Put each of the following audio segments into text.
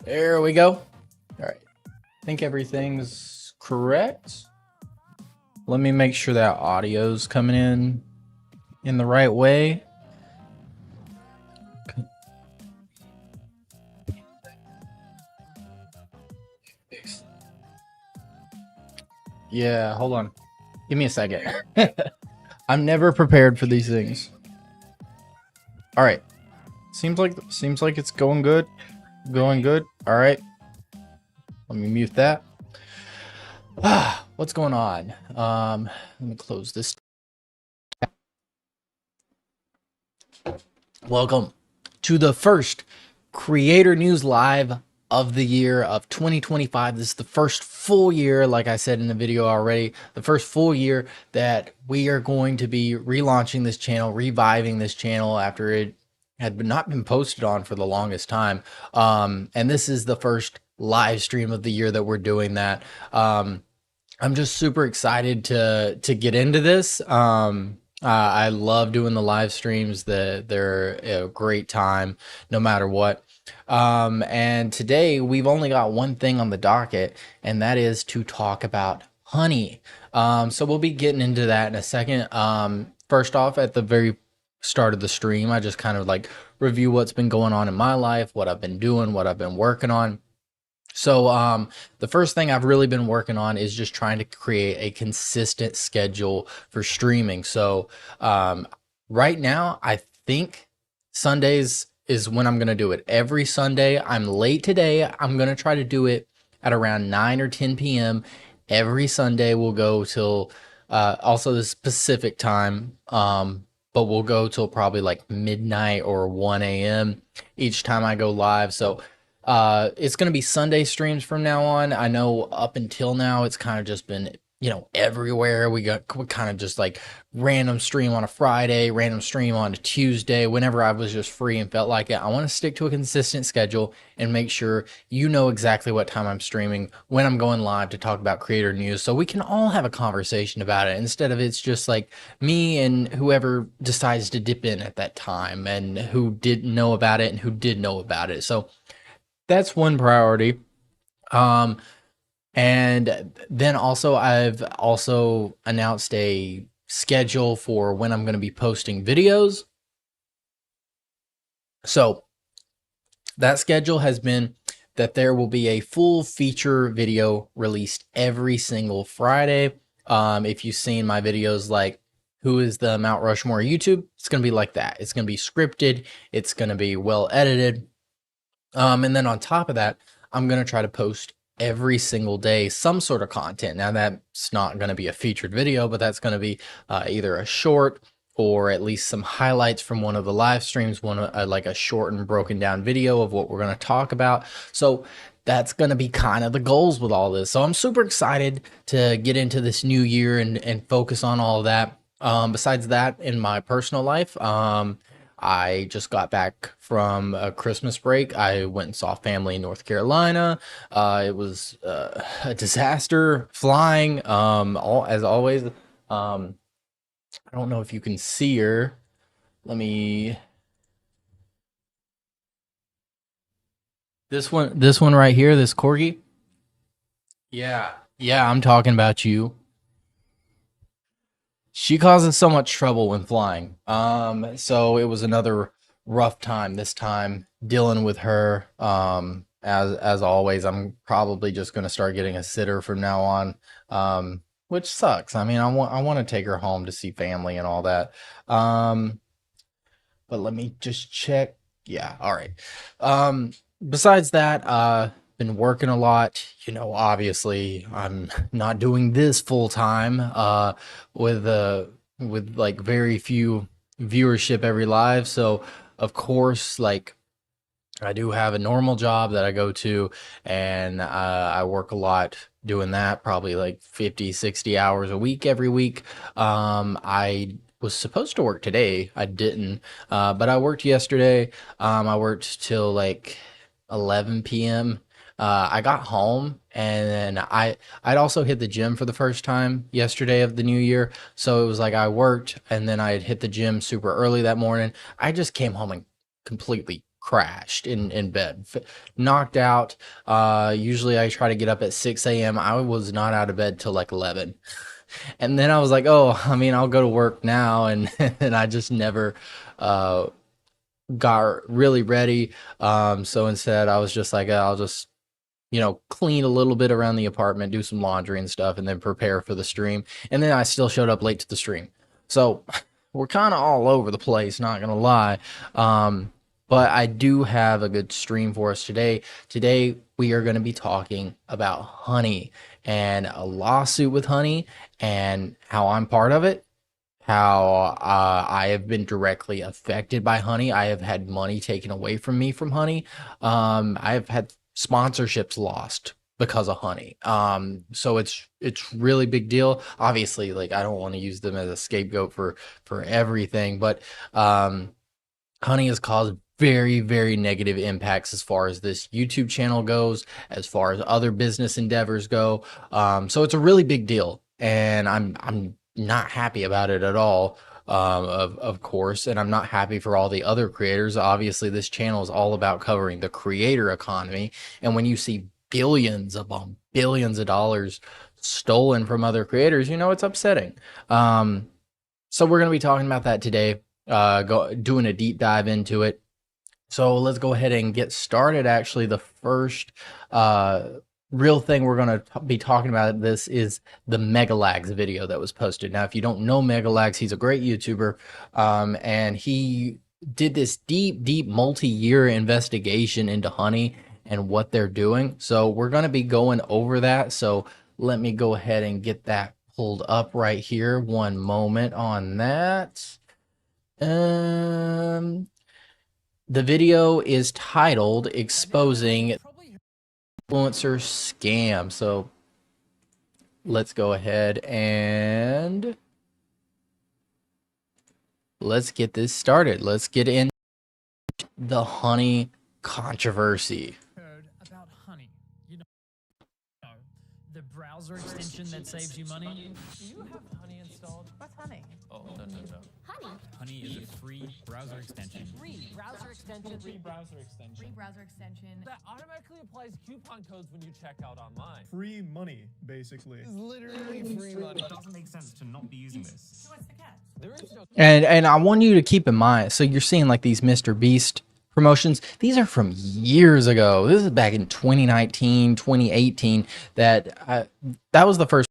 There we go. All right. I think everything's correct. Let me make sure that audio's coming in the right way. Yeah, hold on. Give me a second. I'm never prepared for these things. All right. Seems like it's going good. Going good. All right. Let me mute that. What's going on? Let me close this. Welcome to the first Creator News Live of the year of 2025. This is the first full year, like I said in the video already, the first full year that we are going to be relaunching this channel, reviving this channel after it had not been posted on for the longest time. And this is the first live stream of the year that we're doing that. I'm just super excited to get into this. I love doing the live streams. They're a great time, no matter what. And today we've only got one thing on the docket, and that is to talk about honey. So we'll be getting into that in a second. First off, at the very start of the stream, I just kind of like review what's been going on in my life, what I've been doing, what I've been working on. So the first thing I've really been working on is just trying to create a consistent schedule for streaming. So right now, I think Sundays is when I'm going to do it. Every Sunday, I'm late today. I'm going to try to do it at around 9 or 10 p.m. Every Sunday, we'll go till also the specific time, but we'll go till probably like midnight or 1 a.m. each time I go live. So it's going to be Sunday streams from now on. I know up until now it's kind of just been, everywhere. We kind of just like random stream on a Friday, random stream on a Tuesday, whenever I was just free and felt like it. I want to stick to a consistent schedule and make sure you know exactly what time I'm streaming, when I'm going live to talk about creator news, so we can all have a conversation about it instead of it's just like me and whoever decides to dip in at that time and who didn't know about it and who did know about it. So that's one priority. And then also I've also announced a schedule for when I'm going to be posting videos. So that schedule has been that there will be a full feature video released every single Friday. If you've seen my videos like who is the Mount Rushmore YouTube, it's going to be like that. It's going to be scripted. It's going to be well edited. And then on top of that, I'm going to try to post every single day some sort of content. Now that's not going to be a featured video, but that's going to be either a short or at least some highlights from one of the live streams, like a short and broken down video of what we're going to talk about. So that's going to be kind of the goals with all this. So I'm super excited to get into this new year and focus on all of that. Besides that, in my personal life, I just got back from a Christmas break. I went and saw family in North Carolina. It was a disaster flying, as always. I don't know if you can see her. Let me. This one right here, this corgi. Yeah, I'm talking about you. She causes so much trouble when flying. So it was another rough time. This time dealing with her. As always, I'm probably just gonna start getting a sitter from now on. Which sucks. I mean, I want to take her home to see family and all that. But let me just check. Yeah, all right. Besides that, been working a lot. Obviously, I'm not doing this full time. With like very few viewership every live. So of course, like I do have a normal job that I go to, and I work a lot doing that, probably like 50, 60 hours a week every week. I was supposed to work today. I didn't, but I worked yesterday. I worked till like 11 p.m. I got home and then I'd also hit the gym for the first time yesterday of the new year. So it was like I worked and then I had hit the gym super early that morning. I just came home and completely crashed in bed, knocked out. Usually I try to get up at 6 a.m. I was not out of bed till like 11. And then I was like, oh, I mean, I'll go to work now. And, and I just never uh, got really ready. So instead, I was just like, I'll just, clean a little bit around the apartment, do some laundry and stuff, and then prepare for the stream. And then I still showed up late to the stream. So we're kind of all over the place, not going to lie. But I do have a good stream for us today. Today, we are going to be talking about honey and a lawsuit with honey and how I'm part of it, how I have been directly affected by honey. I have had money taken away from me from honey. I have had sponsorships lost because of honey. So it's really big deal. Obviously, like I don't want to use them as a scapegoat for everything, but honey has caused very, very negative impacts as far as this YouTube channel goes, as far as other business endeavors go. So it's a really big deal, and I'm not happy about it at all. Of course, and I'm not happy for all the other creators. Obviously, this channel is all about covering the creator economy, and when you see billions upon billions of dollars stolen from other creators, it's upsetting. So we're going to be talking about that today, doing a deep dive into it. So let's go ahead and get started. Actually, the first real thing we're going to be talking about this is the Megalags video that was posted. Now, if you don't know Megalags, he's a great YouTuber, and he did this deep multi-year investigation into honey and what they're doing. So we're going to be going over that. So let me go ahead and get that pulled up right here. One moment on that. The video is titled Exposing Influencer Scam. So let's go ahead and let's get this started. Let's get into the honey controversy. Heard about honey. The browser extension that saves you money. Do you have honey installed? What's honey? Oh, no. Honey. Honey is a free browser extension. Free browser extension. Free browser extension. That automatically applies coupon codes when you check out online. Free money, basically. It's literally free money. It doesn't make sense to not be using this. So what's the catch? There is no. And I want you to keep in mind, so you're seeing like these Mr. Beast promotions. These are from years ago. This is back in 2019, 2018 that was the first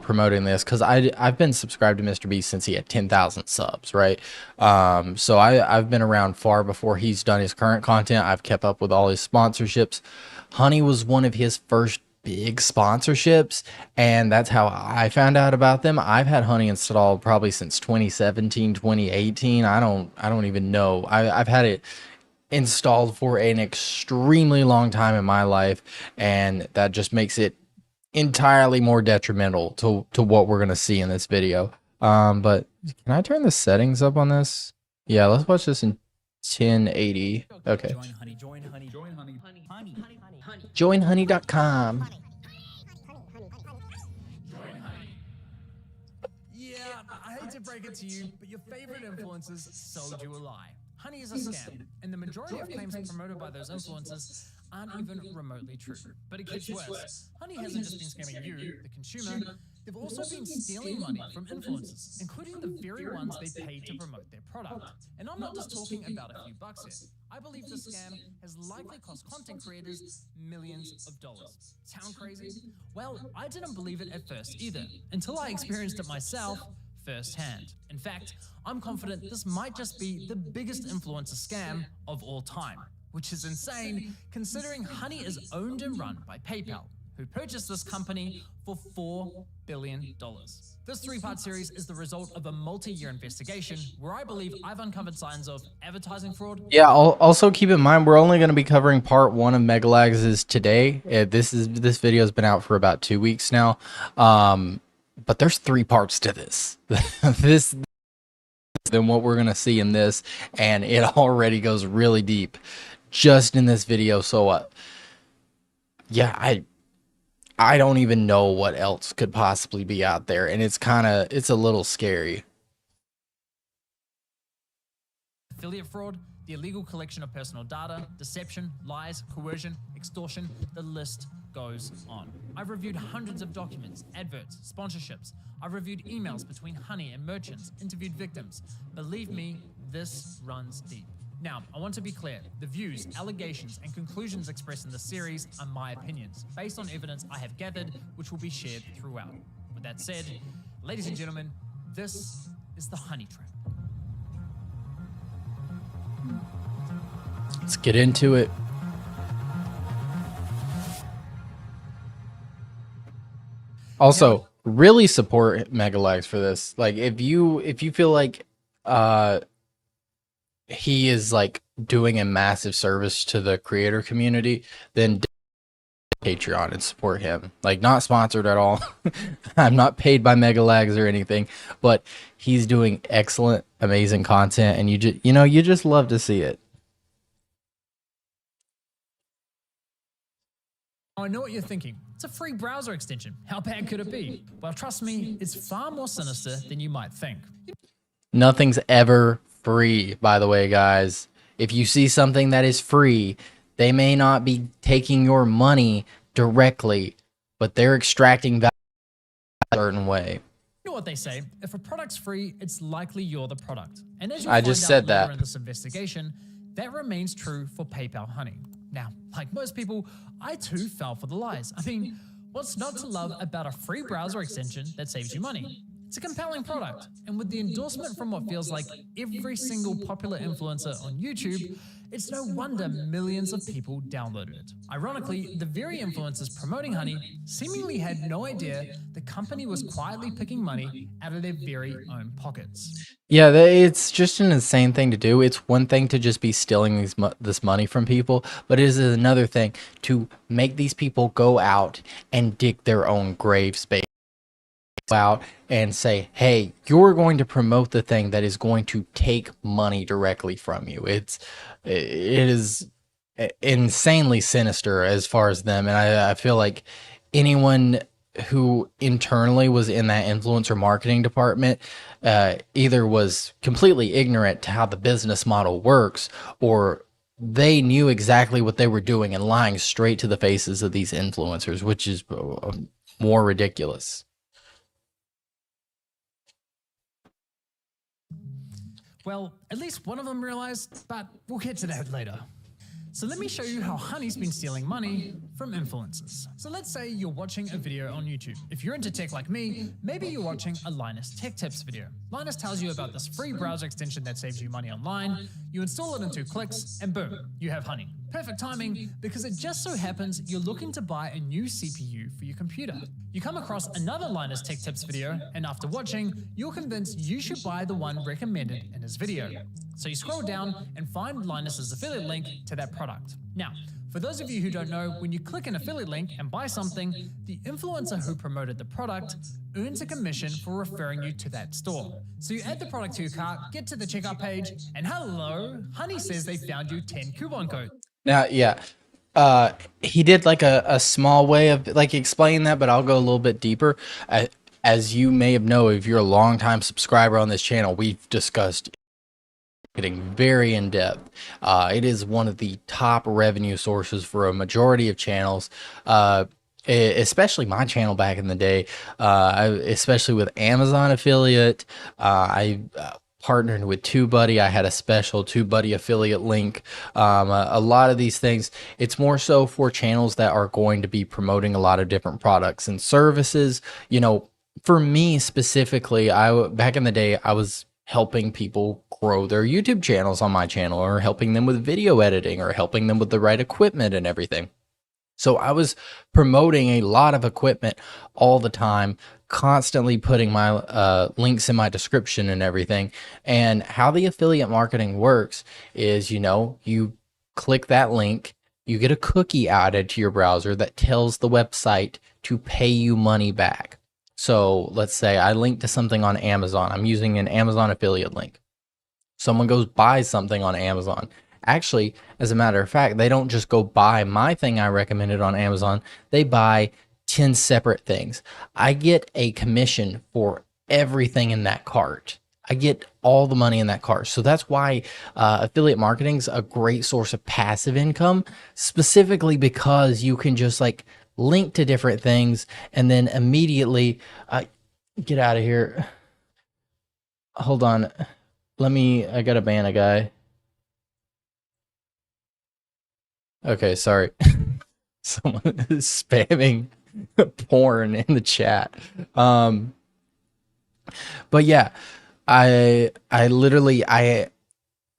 promoting this, because I've been subscribed to Mr. Beast since he had 10,000 subs, right? So I've been around far before he's done his current content. I've kept up with all his sponsorships. Honey was one of his first big sponsorships, and that's how I found out about them. I've had honey installed probably since 2017, 2018. I don't even know. I've had it installed for an extremely long time in my life, and that just makes it entirely more detrimental to what we're going to see in this video. But can I turn the settings up on this? Yeah, let's watch this in 1080. Okay. Join honey. Joinhoney.com. Yeah, I hate to break it to you, but your favorite influencers sold you a lie. Honey is a scam, and the majority of claims promoted by those influencers aren't even remotely true. But it gets worse. Honey hasn't just been scamming you, the consumer, they've also been stealing money from influencers, including the very ones they paid to promote their product. And I'm not just talking about a few bucks here. I believe the scam has likely cost content creators millions of dollars. Sound crazy? Well, I didn't believe it at first either, until I experienced it myself firsthand. In fact, I'm confident this might just be the biggest influencer scam of all time, which is insane considering Honey is owned and run by PayPal, who purchased this company for $4 billion. This three-part series is the result of a multi-year investigation where I believe I've uncovered signs of advertising fraud. Yeah, also keep in mind we're only going to be covering part 1 of Megalags today. This video has been out for about 2 weeks now. But there's 3 parts to this. This than what we're going to see in this, and it already goes really deep just in this video. So yeah, I don't even know what else could possibly be out there, and it's a little scary. Affiliate fraud, the illegal collection of personal data, deception, lies, coercion, extortion, the list goes on. I've reviewed hundreds of documents, adverts, sponsorships. I've reviewed emails between Honey and merchants, interviewed victims. Believe me, this runs deep. Now, I want to be clear. The views, allegations, and conclusions expressed in this series are my opinions, based on evidence I have gathered, which will be shared throughout. With that said, ladies and gentlemen, this is the Honey Trap. Let's get into it. Also, really support Megalex for this. Like, if you feel like he is like doing a massive service to the creator community, then Patreon and support him. Like, not sponsored at all. I'm not paid by Megalags or anything, but he's doing excellent, amazing content, and you just love to see it. I know what you're thinking. It's a free browser extension. How bad could it be? Well, trust me, it's far more sinister than you might think. Nothing's ever free, by the way, guys. If you see something that is free, they may not be taking your money directly, but they're extracting value a certain way. You know what they say, if a product's free, it's likely you're the product. And as you I find just out said later that. in this investigation, that remains true for PayPal Honey. Now, like most people, I too fell for the lies. I mean, what's not to love about a free browser extension that saves you money? It's a compelling product, and with the endorsement from what feels like every single popular influencer on YouTube, it's no wonder millions of people downloaded it. Ironically, the very influencers promoting Honey seemingly had no idea the company was quietly picking money out of their very own pockets. Yeah, it's just an insane thing to do. It's one thing to just be stealing this money from people, but it is another thing to make these people go out and dig their own grave space out and say, hey, you're going to promote the thing that is going to take money directly from you. It is insanely sinister as far as them, and I feel like anyone who internally was in that influencer marketing department either was completely ignorant to how the business model works, or they knew exactly what they were doing and lying straight to the faces of these influencers, which is more ridiculous. Well, at least one of them realized, but we'll get to that later. So let me show you how Honey's been stealing money from influencers. So let's say you're watching a video on YouTube. If you're into tech like me, maybe you're watching a Linus Tech Tips video. Linus tells you about this free browser extension that saves you money online. You install it in 2 clicks, and boom, you have Honey. Perfect timing, because it just so happens you're looking to buy a new CPU for your computer. You come across another Linus Tech Tips video, and after watching, you're convinced you should buy the one recommended in his video. So you scroll down and find Linus's affiliate link to that product. Now, for those of you who don't know, when you click an affiliate link and buy something, the influencer who promoted the product earns a commission for referring you to that store. So you add the product to your cart, get to the checkout page, and hello, Honey says they found you 10 coupon codes. Now, yeah, he did like a small way of like explaining that, but I'll go a little bit deeper. As you may have known, if you're a longtime subscriber on this channel, we've discussed getting very in depth. It is one of the top revenue sources for a majority of channels, especially my channel back in the day, especially with Amazon affiliate. I partnered with TubeBuddy. I had a special TubeBuddy affiliate link. A lot of these things, it's more so for channels that are going to be promoting a lot of different products and services. You know, for me specifically, back in the day, I was helping people grow their YouTube channels on my channel, or helping them with video editing, or helping them with the right equipment and everything. So I was promoting a lot of equipment all the time, constantly putting my links in my description and everything. And how the affiliate marketing works is, you know, you click that link, you get a cookie added to your browser that tells the website to pay you money back. So let's say I link to something on Amazon. I'm using an Amazon affiliate link. Someone goes buys something on Amazon. Actually, as a matter of fact, they don't just go buy my thing I recommended on Amazon. They buy 10 separate things. I get a commission for everything in that cart. I get all the money in that cart. So that's why affiliate marketing is a great source of passive income, specifically because you can just like link to different things and then immediately get out of here. Hold on. I gotta ban a guy. Okay, sorry. Someone is spamming porn in the chat. But yeah, I literally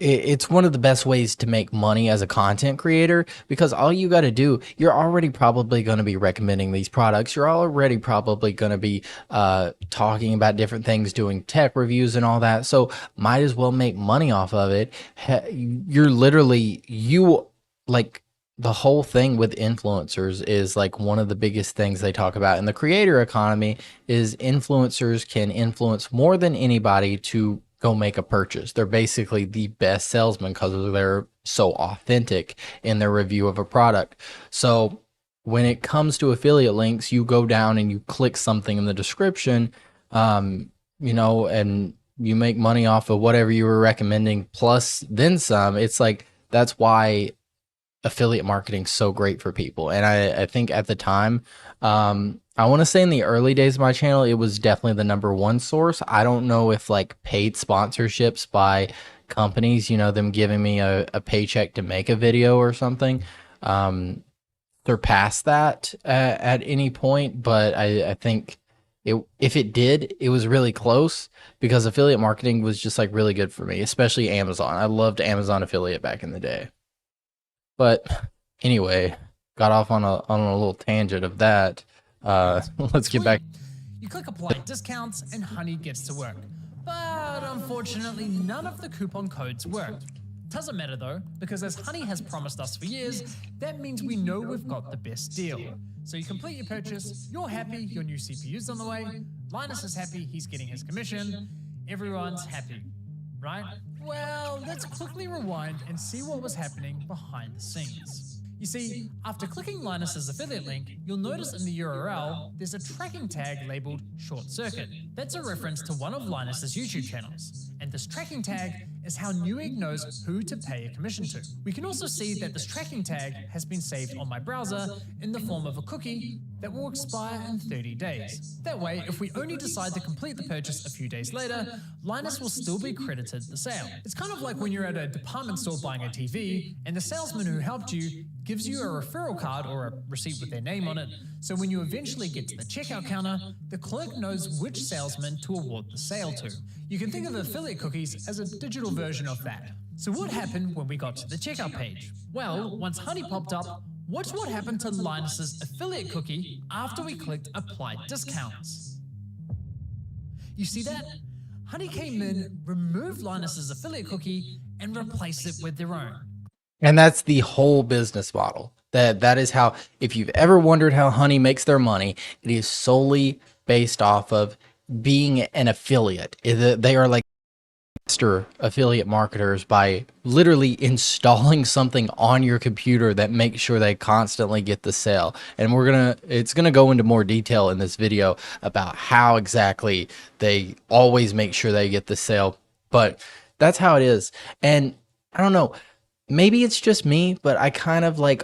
it's one of the best ways to make money as a content creator, because all you got to do, you're already probably going to be recommending these products. You're already probably going to be talking about different things, doing tech reviews and all that. So might as well make money off of it. You're literally, like, the whole thing with influencers is like one of the biggest things they talk about in the creator economy is influencers can influence more than anybody to go make a purchase. They're basically the best salesman because they're so authentic in their review of a product. So when it comes to affiliate links, you go down and you click something in the description, and you make money off of whatever you were recommending plus then some. It's like, that's why affiliate marketing is so great for people. And I think at the time, I want to say in the early days of my channel, it was definitely the number one source. I don't know if like paid sponsorships by companies, them giving me a paycheck to make a video or something, surpassed that at any point. But I think if it did, it was really close because affiliate marketing was just like really good for me, especially Amazon. I loved Amazon affiliate back in the day. But anyway, got off on a little tangent of that. Let's get back. You click apply discounts and Honey gets to work. But unfortunately, none of the coupon codes worked. Doesn't matter though, because as Honey has promised us for years, that means we know we've got the best deal. So you complete your purchase, you're happy, your new CPU's on the way, Linus is happy, he's getting his commission, everyone's happy, right? Well, let's quickly rewind and see what was happening behind the scenes. You see, after clicking Linus's affiliate link, you'll notice in the URL, there's a tracking tag labeled Short Circuit. That's a reference to one of Linus's YouTube channels. And this tracking tag is how Newegg knows who to pay a commission to. We can also see that this tracking tag has been saved on my browser in the form of a cookie that will expire in 30 days. That way, if we only decide to complete the purchase a few days later, Linus will still be credited the sale. It's kind of like when you're at a department store buying a TV and the salesman who helped you gives you a referral card or a receipt with their name on it, so when you eventually get to the checkout counter, the clerk knows which salesman to award the sale to. You can think of affiliate cookies as a digital version of that. So what happened when we got to the checkout page? Well, once Honey popped up, watch what happened to Linus's affiliate cookie after we clicked Apply Discounts. You see that? Honey came in, removed Linus's affiliate cookie, and replaced it with their own. And that's the whole business model. That is how, if you've ever wondered how Honey makes their money, it is solely based off of being an affiliate. They are like master affiliate marketers by literally installing something on your computer that makes sure they constantly get the sale. And it's gonna go into more detail in this video about how exactly they always make sure they get the sale. But that's how it is. And I don't know, maybe it's just me, but I kind of like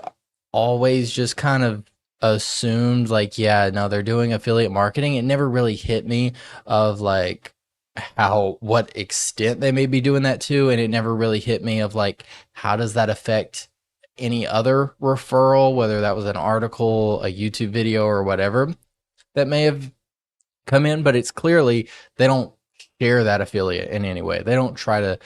always just kind of assumed like, yeah, no, they're doing affiliate marketing. It never really hit me of like what extent they may be doing that to. And it never really hit me of like, how does that affect any other referral, whether that was an article, a YouTube video, or whatever that may have come in. But it's clearly they don't share that affiliate in any way. They don't try to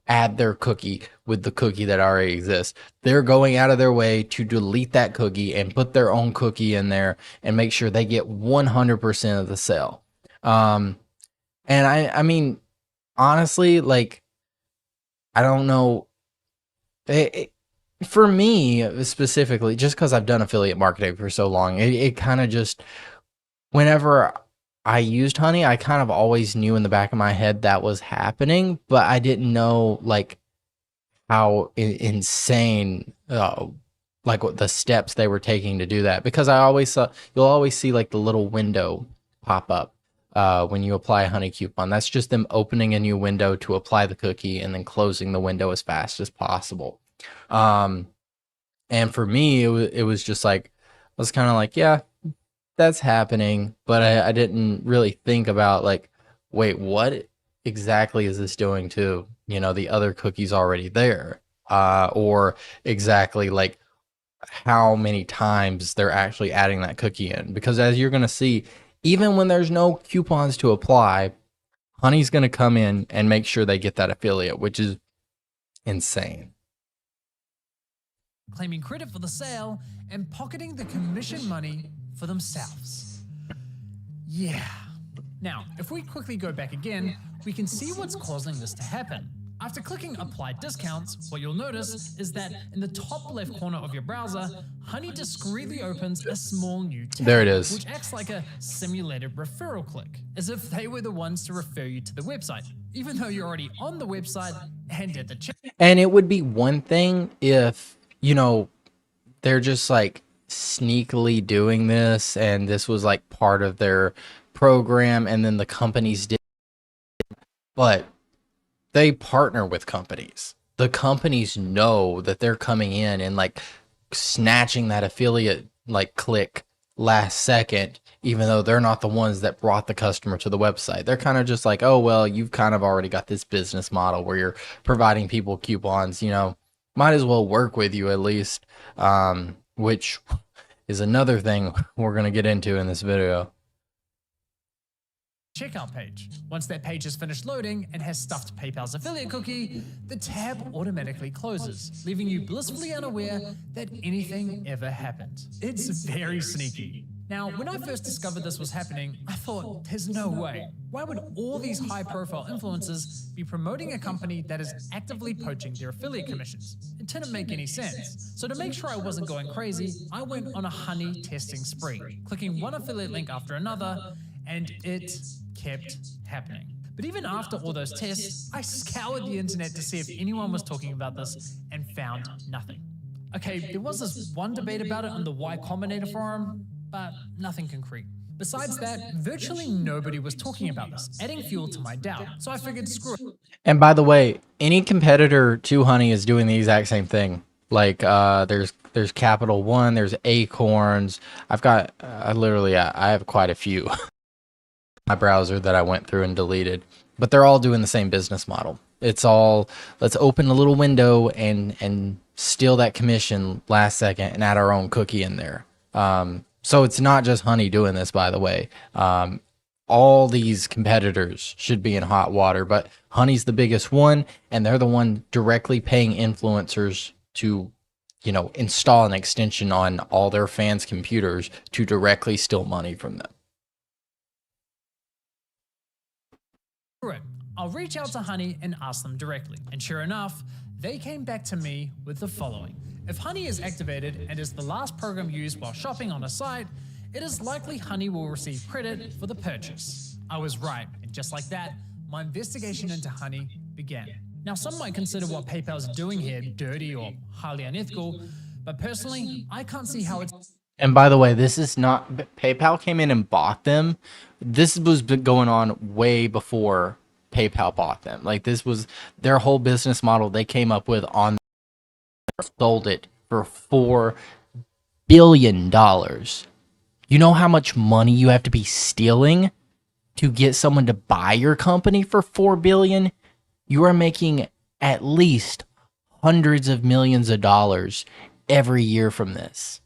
add their cookie with the cookie that already exists. They're going out of their way to delete that cookie and put their own cookie in there and make sure they get 100% of the sale. And I mean, honestly, like, I don't know. For me specifically, just because I've done affiliate marketing for so long, it kind of just, whenever I used Honey, I kind of always knew in the back of my head that was happening, but I didn't know like how insane, like what the steps they were taking to do that. Because you'll always see like the little window pop up when you apply a Honey coupon. That's just them opening a new window to apply the cookie and then closing the window as fast as possible. And for me, it was just like, I was kind of like, yeah, that's happening, but I didn't really think about like, wait, what exactly is this doing to, the other cookies already there? Or exactly like how many times they're actually adding that cookie in. Because as you're going to see, even when there's no coupons to apply, Honey's going to come in and make sure they get that affiliate, which is insane. Claiming credit for the sale and pocketing the commission money for themselves. Yeah. Now, if we quickly go back again, we can see what's causing this to happen. After clicking Apply Discounts, what you'll notice is that in the top left corner of your browser, Honey discreetly opens a small new tab, There it is. which acts like a simulated referral click, as if they were the ones to refer you to the website, even though you're already on the website and did the check. And it would be one thing if, they're just like sneakily doing this and this was like part of their program and then the companies did, but they partner with companies. The companies know that they're coming in and like snatching that affiliate like click last second, even though they're not the ones that brought the customer to the website. They're kind of just like, oh, well, you've kind of already got this business model where you're providing people coupons, might as well work with you at least, which is another thing we're going to get into in this video. Checkout page. Once that page is finished loading and has stuffed PayPal's affiliate cookie, the tab automatically closes, leaving you blissfully unaware that anything ever happened. It's very sneaky. Now, when I first discovered this was happening, I thought, there's no way. Why would all these high-profile influencers be promoting a company that is actively poaching their affiliate commissions? It didn't make any sense. So to make sure I wasn't going crazy, I went on a Honey testing spree, clicking one affiliate link after another, and it kept happening. But even after all those tests, I scoured the internet to see if anyone was talking about this and found nothing. Okay, there was this one debate about it on the Y Combinator forum, but nothing concrete. Besides that, virtually nobody was talking about this, adding fuel to my doubt. So I figured, screw it. And by the way, any competitor to Honey is doing the exact same thing. Like there's Capital One, there's Acorns. I've got I have quite a few my browser that I went through and deleted, but they're all doing the same business model. It's all, let's open a little window and steal that commission last second and add our own cookie in there. So it's not just Honey doing this, by the way. All these competitors should be in hot water, but Honey's the biggest one, and they're the one directly paying influencers to, install an extension on all their fans' computers to directly steal money from them. I'll reach out to Honey and ask them directly. And sure enough, they came back to me with the following. If Honey is activated and is the last program used while shopping on a site, it is likely Honey will receive credit for the purchase. I was right, and just like that, my investigation into Honey began. Now, some might consider what PayPal is doing here dirty or highly unethical, but personally, I can't see how it's... And by the way, this is not, PayPal came in and bought them. This was going on way before PayPal bought them. Like, this was their whole business model they came up with on, sold it for $4 billion. You know how much money you have to be stealing to get someone to buy your company for $4 billion? You are making at least hundreds of millions of dollars every year from this.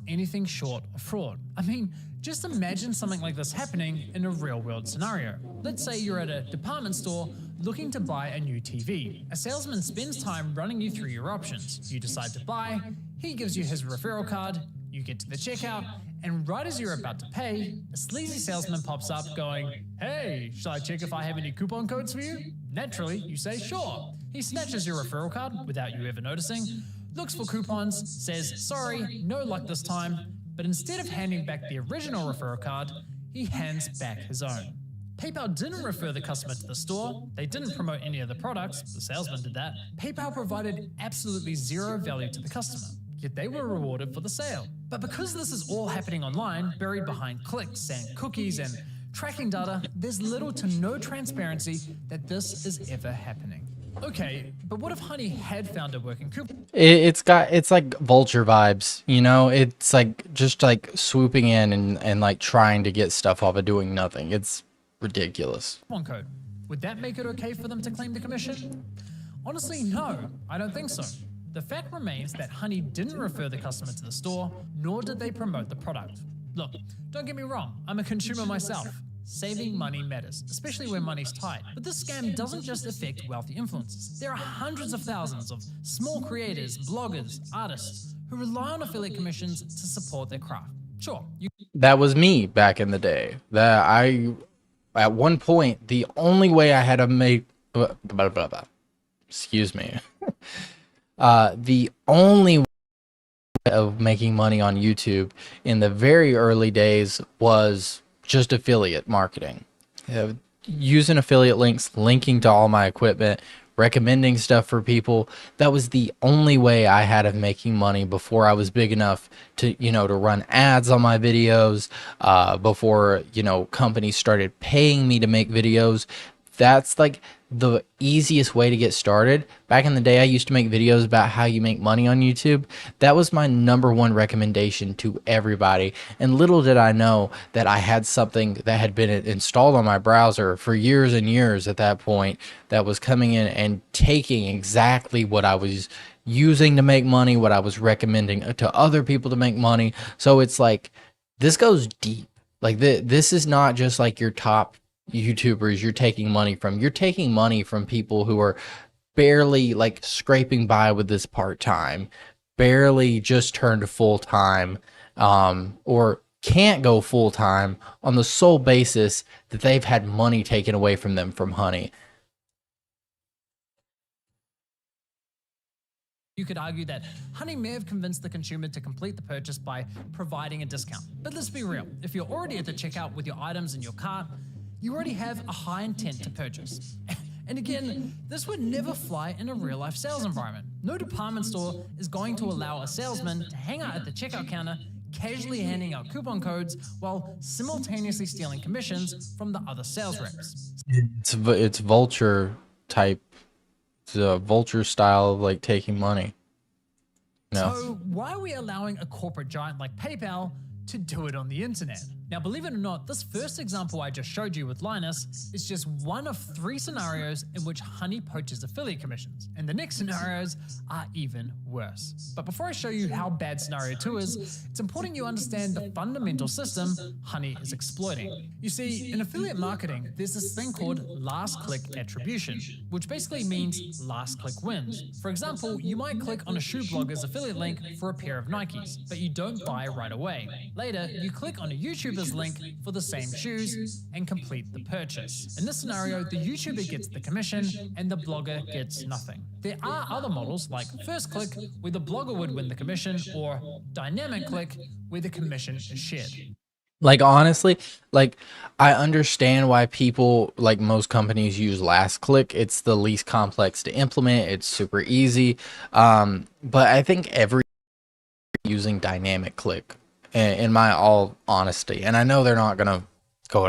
Anything short of fraud. I mean, just imagine something like this happening in a real-world scenario. Let's say you're at a department store looking to buy a new TV. A salesman spends time running you through your options. You decide to buy, he gives you his referral card, you get to the checkout, and right as you're about to pay, a sleazy salesman pops up going, "Hey, shall I check if I have any coupon codes for you?" Naturally, you say, "Sure." He snatches your referral card without you ever noticing, looks for coupons, says, "Sorry, no luck this time," but instead of handing back the original referral card, he hands back his own. PayPal didn't refer the customer to the store, they didn't promote any of the products, the salesman did that. PayPal provided absolutely zero value to the customer. yet they were rewarded for the sale. But because this is all happening online, buried behind clicks and cookies and tracking data, there's little to no transparency that this is ever happening. Okay, but what if Honey had found a working coupon It's like vulture vibes, you know? It's like just like swooping in and like trying to get stuff off of doing nothing. It's ridiculous. code? Would that make it okay for them to claim the commission? Honestly, no, I don't think so. The fact remains that Honey didn't refer the customer to the store, nor did they promote the product. Look, don't get me wrong, I'm a consumer myself. Saving money matters, especially when money's tight. But this scam doesn't just affect wealthy influencers. There are hundreds of thousands of small creators, bloggers, artists who rely on affiliate commissions to support their craft. Sure, you That was me back in the day. That I, at one point, the only way I had to make, excuse me, the only way of making money on YouTube in the very early days was just affiliate marketing. Using affiliate links, linking to all my equipment, recommending stuff for people. That was the only way I had of making money before I was big enough to, to run ads on my videos, before, companies started paying me to make videos. That's like the easiest way to get started. Back in the day, I used to make videos about how you make money on YouTube. That was my #1 recommendation to everybody. And little did I know that I had something that had been installed on my browser for years and years at that point that was coming in and taking exactly what I was using to make money, what I was recommending to other people to make money. So it's like, this goes deep. Like this is not just like your top YouTubers you're taking money from. You're taking money from people who are barely like scraping by with this part-time, barely just turned full-time, or can't go full-time on the sole basis that they've had money taken away from them from Honey. You could argue that Honey may have convinced the consumer to complete the purchase by providing a discount. But let's be real, if you're already at the checkout with your items in your cart, you already have a high intent to purchase. And again, this would never fly in a real-life sales environment. No department store is going to allow a salesman to hang out at the checkout counter, casually handing out coupon codes while simultaneously stealing commissions from the other sales reps. It's vulture type. It's a vulture style of like taking money. No. So why are we allowing a corporate giant like PayPal to do it on the internet? Now, believe it or not, this first example I just showed you with Linus is just one of 3 scenarios in which Honey poaches affiliate commissions, and the next scenarios are even worse. But before I show you how bad scenario 2 is, it's important you understand the fundamental system Honey is exploiting. You see, in affiliate marketing, there's this thing called last click attribution, which basically means last click wins. For example, you might click on a shoe blogger's affiliate link for a pair of Nikes, but you don't buy right away. Later, you click on a YouTuber's link for the same shoes and complete the purchase. In this scenario, the YouTuber gets the commission and the blogger gets nothing. There are other models like first click, where the blogger would win the commission, or dynamic click, where the commission is shared. Like, honestly, like, I understand why people, like most companies, use last click. It's the least complex to implement. It's super easy. But I think every using dynamic click, in my all honesty, and I know they're not gonna go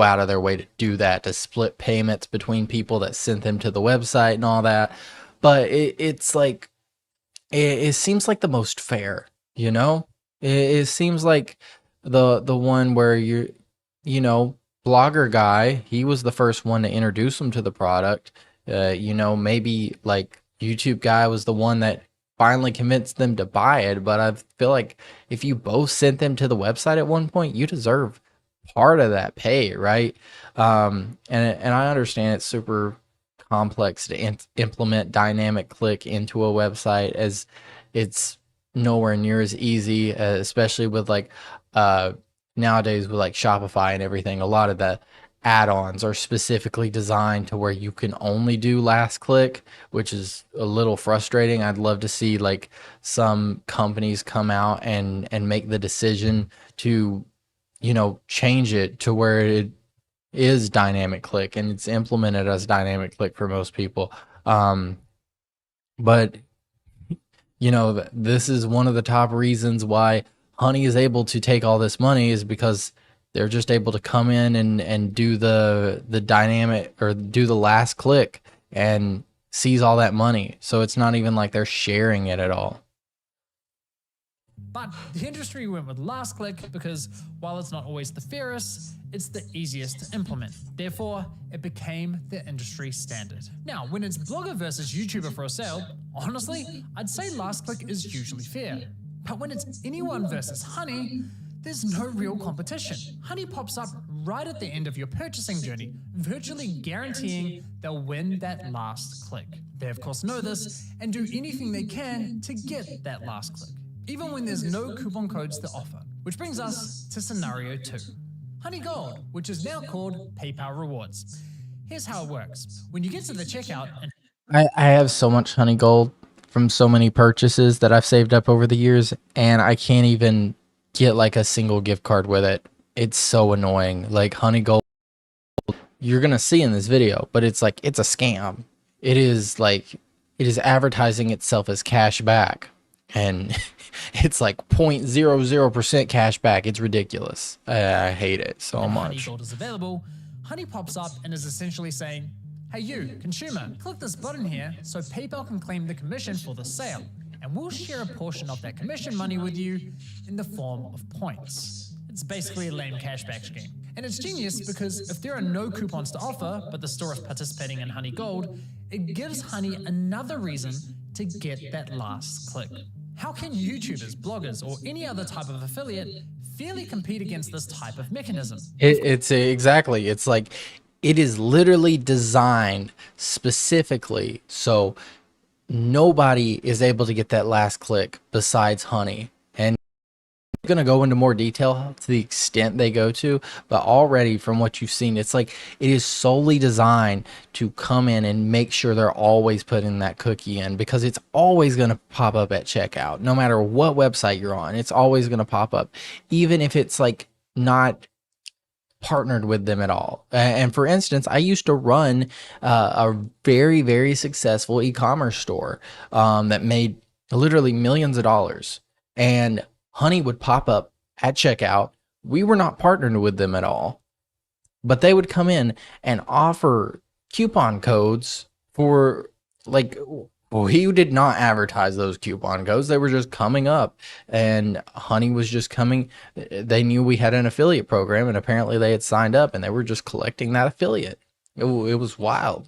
out of their way to do that, to split payments between people that sent them to the website and all that, but it's like it seems like the most fair, you know. It seems like the one where blogger guy, he was the first one to introduce them to the product. Maybe like YouTube guy was the one that finally convinced them to buy it, but I feel like if you both sent them to the website at one point, you deserve part of that pay, right? And I understand it's super complex to implement dynamic click into a website, as it's nowhere near as easy, especially with like nowadays with like Shopify and everything. A lot of the add-ons are specifically designed to where you can only do last click, which is a little frustrating. I'd love to see like some companies come out and make the decision to change it to where it is dynamic click and it's implemented as dynamic click for most people. But you know, this is one of the top reasons why Honey is able to take all this money, is because they're just able to come in and do the dynamic, or do the last click, and seize all that money. So it's not even like they're sharing it at all. But the industry went with last click because while it's not always the fairest, it's the easiest to implement. Therefore, it became the industry standard. Now, when it's blogger versus YouTuber for a sale, honestly, I'd say last click is usually fair. But when it's anyone versus Honey, there's no real competition. Honey pops up right at the end of your purchasing journey, virtually guaranteeing they'll win that last click. They of course know this and do anything they can to get that last click, even when there's no coupon codes to offer. Which brings us to scenario 2. Honey Gold, which is now called PayPal Rewards. Here's how it works. When you get to the checkout and I have so much Honey Gold from so many purchases that I've saved up over the years, and I can't even get like a single gift card with it. It's so annoying. Like, Honey Gold, you're gonna see in this video, but it's like, it's a scam. It is like, it is advertising itself as cash back, and it's like 0.00% cash back. It's ridiculous. I hate it so Honey much. Gold is available, Honey pops up and is essentially saying, hey you, consumer, click this button here so PayPal can claim the commission for the sale, and we'll share a portion of that commission money with you in the form of points. It's basically a lame cashback scheme. And it's genius because if there are no coupons to offer, but the store is participating in Honey Gold, it gives Honey another reason to get that last click. How can YouTubers, bloggers, or any other type of affiliate fairly compete against this type of mechanism? It's exactly. It's like, it is literally designed specifically so nobody is able to get that last click besides Honey. And I'm going to go into more detail to the extent they go to, but already from what you've seen, it's like, it is solely designed to come in and make sure they're always putting that cookie in, because it's always going to pop up at checkout. No matter what website you're on, it's always going to pop up, even if it's like not partnered with them at all. And for instance, I used to run a very, very successful e-commerce store that made literally millions of dollars, and Honey would pop up at checkout. We were not partnered with them at all, but they would come in and offer coupon codes for, like, we did not advertise those coupon codes. They were just coming up, and Honey was just coming. They knew we had an affiliate program, and apparently they had signed up, and they were just collecting that affiliate. It was wild.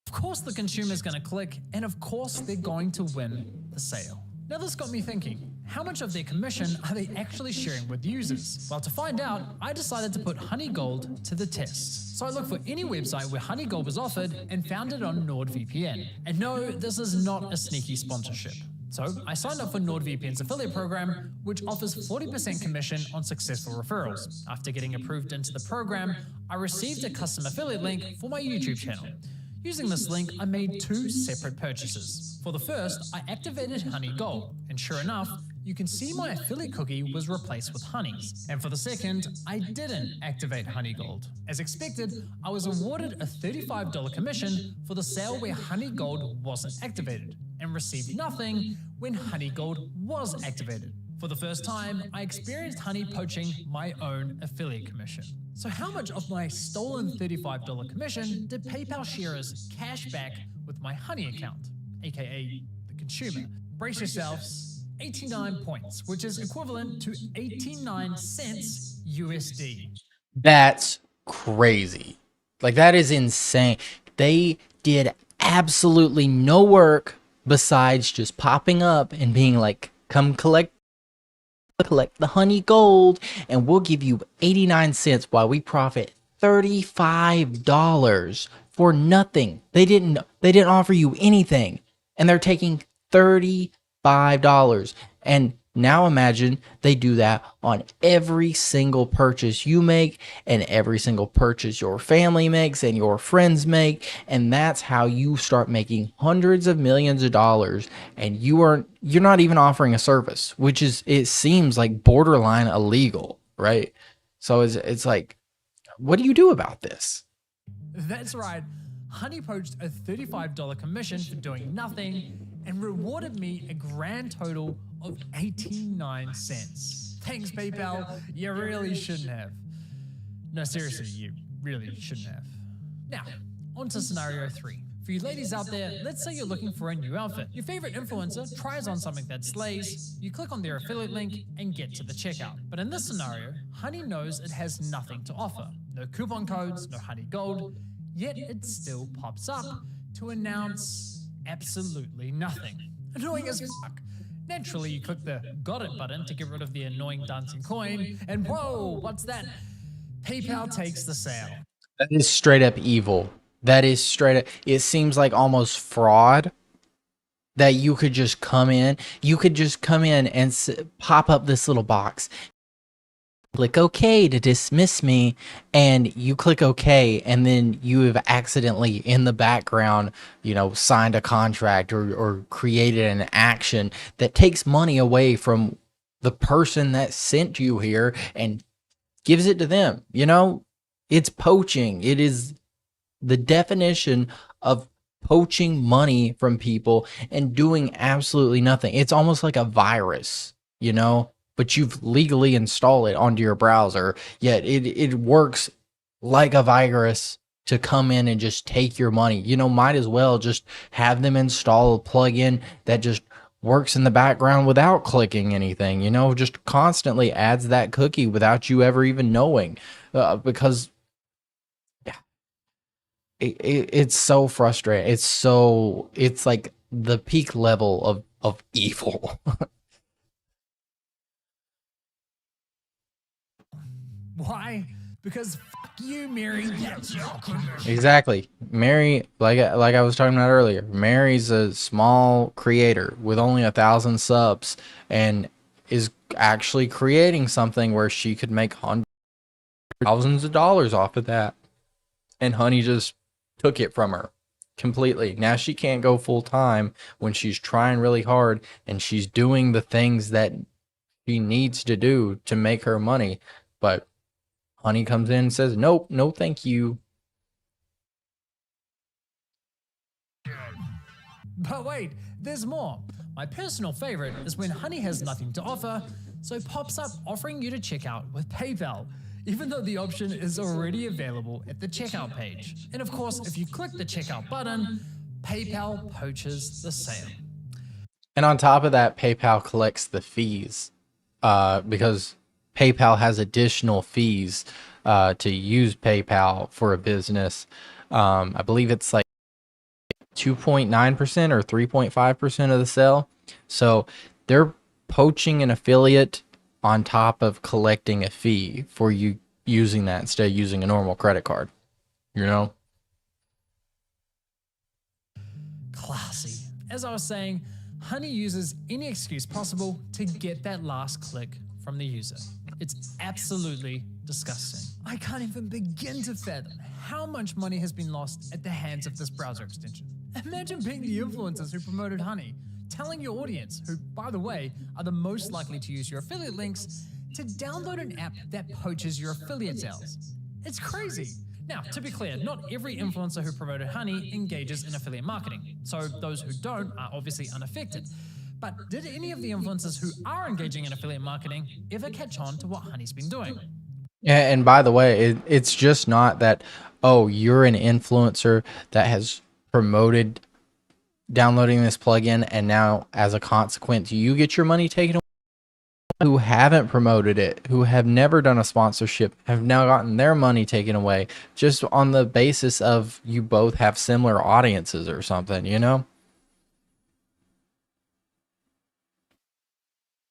Of course the consumer's going to click, and of course they're going to win the sale. Now this got me thinking, how much of their commission are they actually sharing with users? Well, to find out, I decided to put Honey Gold to the test. So I looked for any website where Honey Gold was offered and found it on NordVPN. And no, this is not a sneaky sponsorship. So I signed up for NordVPN's affiliate program, which offers 40% commission on successful referrals. After getting approved into the program, I received a custom affiliate link for my YouTube channel. Using this link, I made 2 separate purchases. For the first, I activated Honey Gold, and sure enough, you can see my affiliate cookie was replaced with Honey's. And for the second, I didn't activate Honey Gold. As expected, I was awarded a $35 commission for the sale where Honey Gold wasn't activated, and received nothing when Honey Gold was activated. For the first time, I experienced Honey poaching my own affiliate commission. So how much of my stolen $35 commission did PayPal share as cash back with my Honey account, aka the consumer? Brace yourselves, 89 points, which is equivalent to 89 cents USD. That's crazy. Like, that is insane. They did absolutely no work besides just popping up and being like, come collect the Honey Gold, and we'll give you 89 cents while we profit $35 for nothing. They didn't offer you anything, and they're taking $35. And now imagine they do that on every single purchase you make, and every single purchase your family makes and your friends make, and that's how you start making hundreds of millions of dollars. And you're not even offering a service, which is, it seems like borderline illegal, right? So it's like, what do you do about this? That's right. Honey poached a $35 commission for doing nothing and rewarded me a grand total of 89 cents. Thanks, PayPal. You really shouldn't have. No, seriously, you really shouldn't have. Now, on to scenario 3. For you ladies out there, let's say you're looking for a new outfit. Your favorite influencer tries on something that slays, you click on their affiliate link and get to the checkout. But in this scenario, Honey knows it has nothing to offer. No coupon codes, no Honey Gold, yet it still pops up to announce absolutely nothing. Annoying as fuck. Naturally, you click the got it button to get rid of the annoying dancing coin, and whoa, what's that? PayPal takes the sale. That is straight up evil. That is straight up. It seems like almost fraud that you could just come in. You could just come in and pop up this little box. Click OK to dismiss me, and you click OK, and then you have accidentally in the background, signed a contract or created an action that takes money away from the person that sent you here and gives it to them. It's poaching. It is the definition of poaching money from people and doing absolutely nothing. It's almost like a virus, but you've legally installed it onto your browser, yet it works like a virus to come in and just take your money. Might as well just have them install a plugin that just works in the background without clicking anything, just constantly adds that cookie without you ever even knowing, because it's so frustrating. It's like the peak level of evil. Why? Because fuck you, Mary. That's your commission. Exactly. Mary, like I was talking about earlier, Mary's a small creator with only 1,000 subs and is actually creating something where she could make thousands of dollars off of that. And Honey just took it from her completely. Now she can't go full time when she's trying really hard and she's doing the things that she needs to do to make her money. But Honey comes in and says, nope, no thank you. But wait, there's more. My personal favorite is when Honey has nothing to offer, so pops up offering you to check out with PayPal, even though the option is already available at the checkout page. And of course, if you click the checkout button, PayPal poaches the sale. And on top of that, PayPal collects the fees because PayPal has additional fees to use PayPal for a business. I believe it's like 2.9% or 3.5% of the sale. So they're poaching an affiliate on top of collecting a fee for you using that instead of using a normal credit card. Classy. As I was saying, Honey uses any excuse possible to get that last click from the user. It's absolutely disgusting. I can't even begin to fathom how much money has been lost at the hands of this browser extension. Imagine being the influencers who promoted Honey, telling your audience, who, by the way, are the most likely to use your affiliate links, to download an app that poaches your affiliate sales. It's crazy. Now, to be clear, not every influencer who promoted Honey engages in affiliate marketing, so those who don't are obviously unaffected. But did any of the influencers who are engaging in affiliate marketing ever catch on to what Honey's been doing? Yeah, and by the way, it's just not that, oh, you're an influencer that has promoted downloading this plugin and now as a consequence you get your money taken away. Who haven't promoted it, who have never done a sponsorship, have now gotten their money taken away just on the basis of you both have similar audiences or something,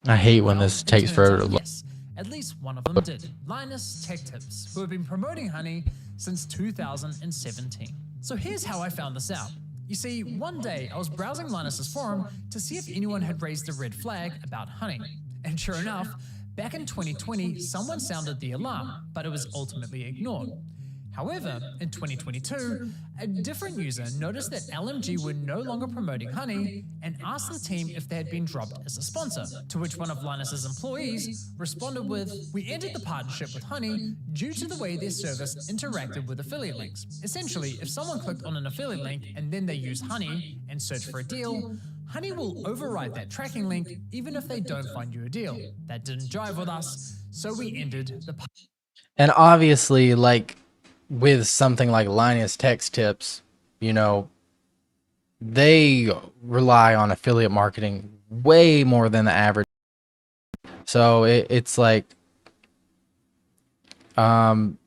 I hate when this takes forever to look. Yes, at least one of them did. Linus Tech Tips, who have been promoting Honey since 2017. So here's how I found this out. You see, one day I was browsing Linus's forum to see if anyone had raised a red flag about Honey. And sure enough, back in 2020, someone sounded the alarm, but it was ultimately ignored. However, in 2022, a different user noticed that LMG were no longer promoting Honey and asked the team if they had been dropped as a sponsor, to which one of Linus's employees responded with, "We ended the partnership with Honey due to the way their service interacted with affiliate links. Essentially, if someone clicked on an affiliate link and then they used Honey and searched for a deal, Honey will override that tracking link even if they don't find you a deal. That didn't jive with us, so we ended the partnership." And obviously, like with something like Linus Text Tips, you know, they rely on affiliate marketing way more than the average. So it's like, I'm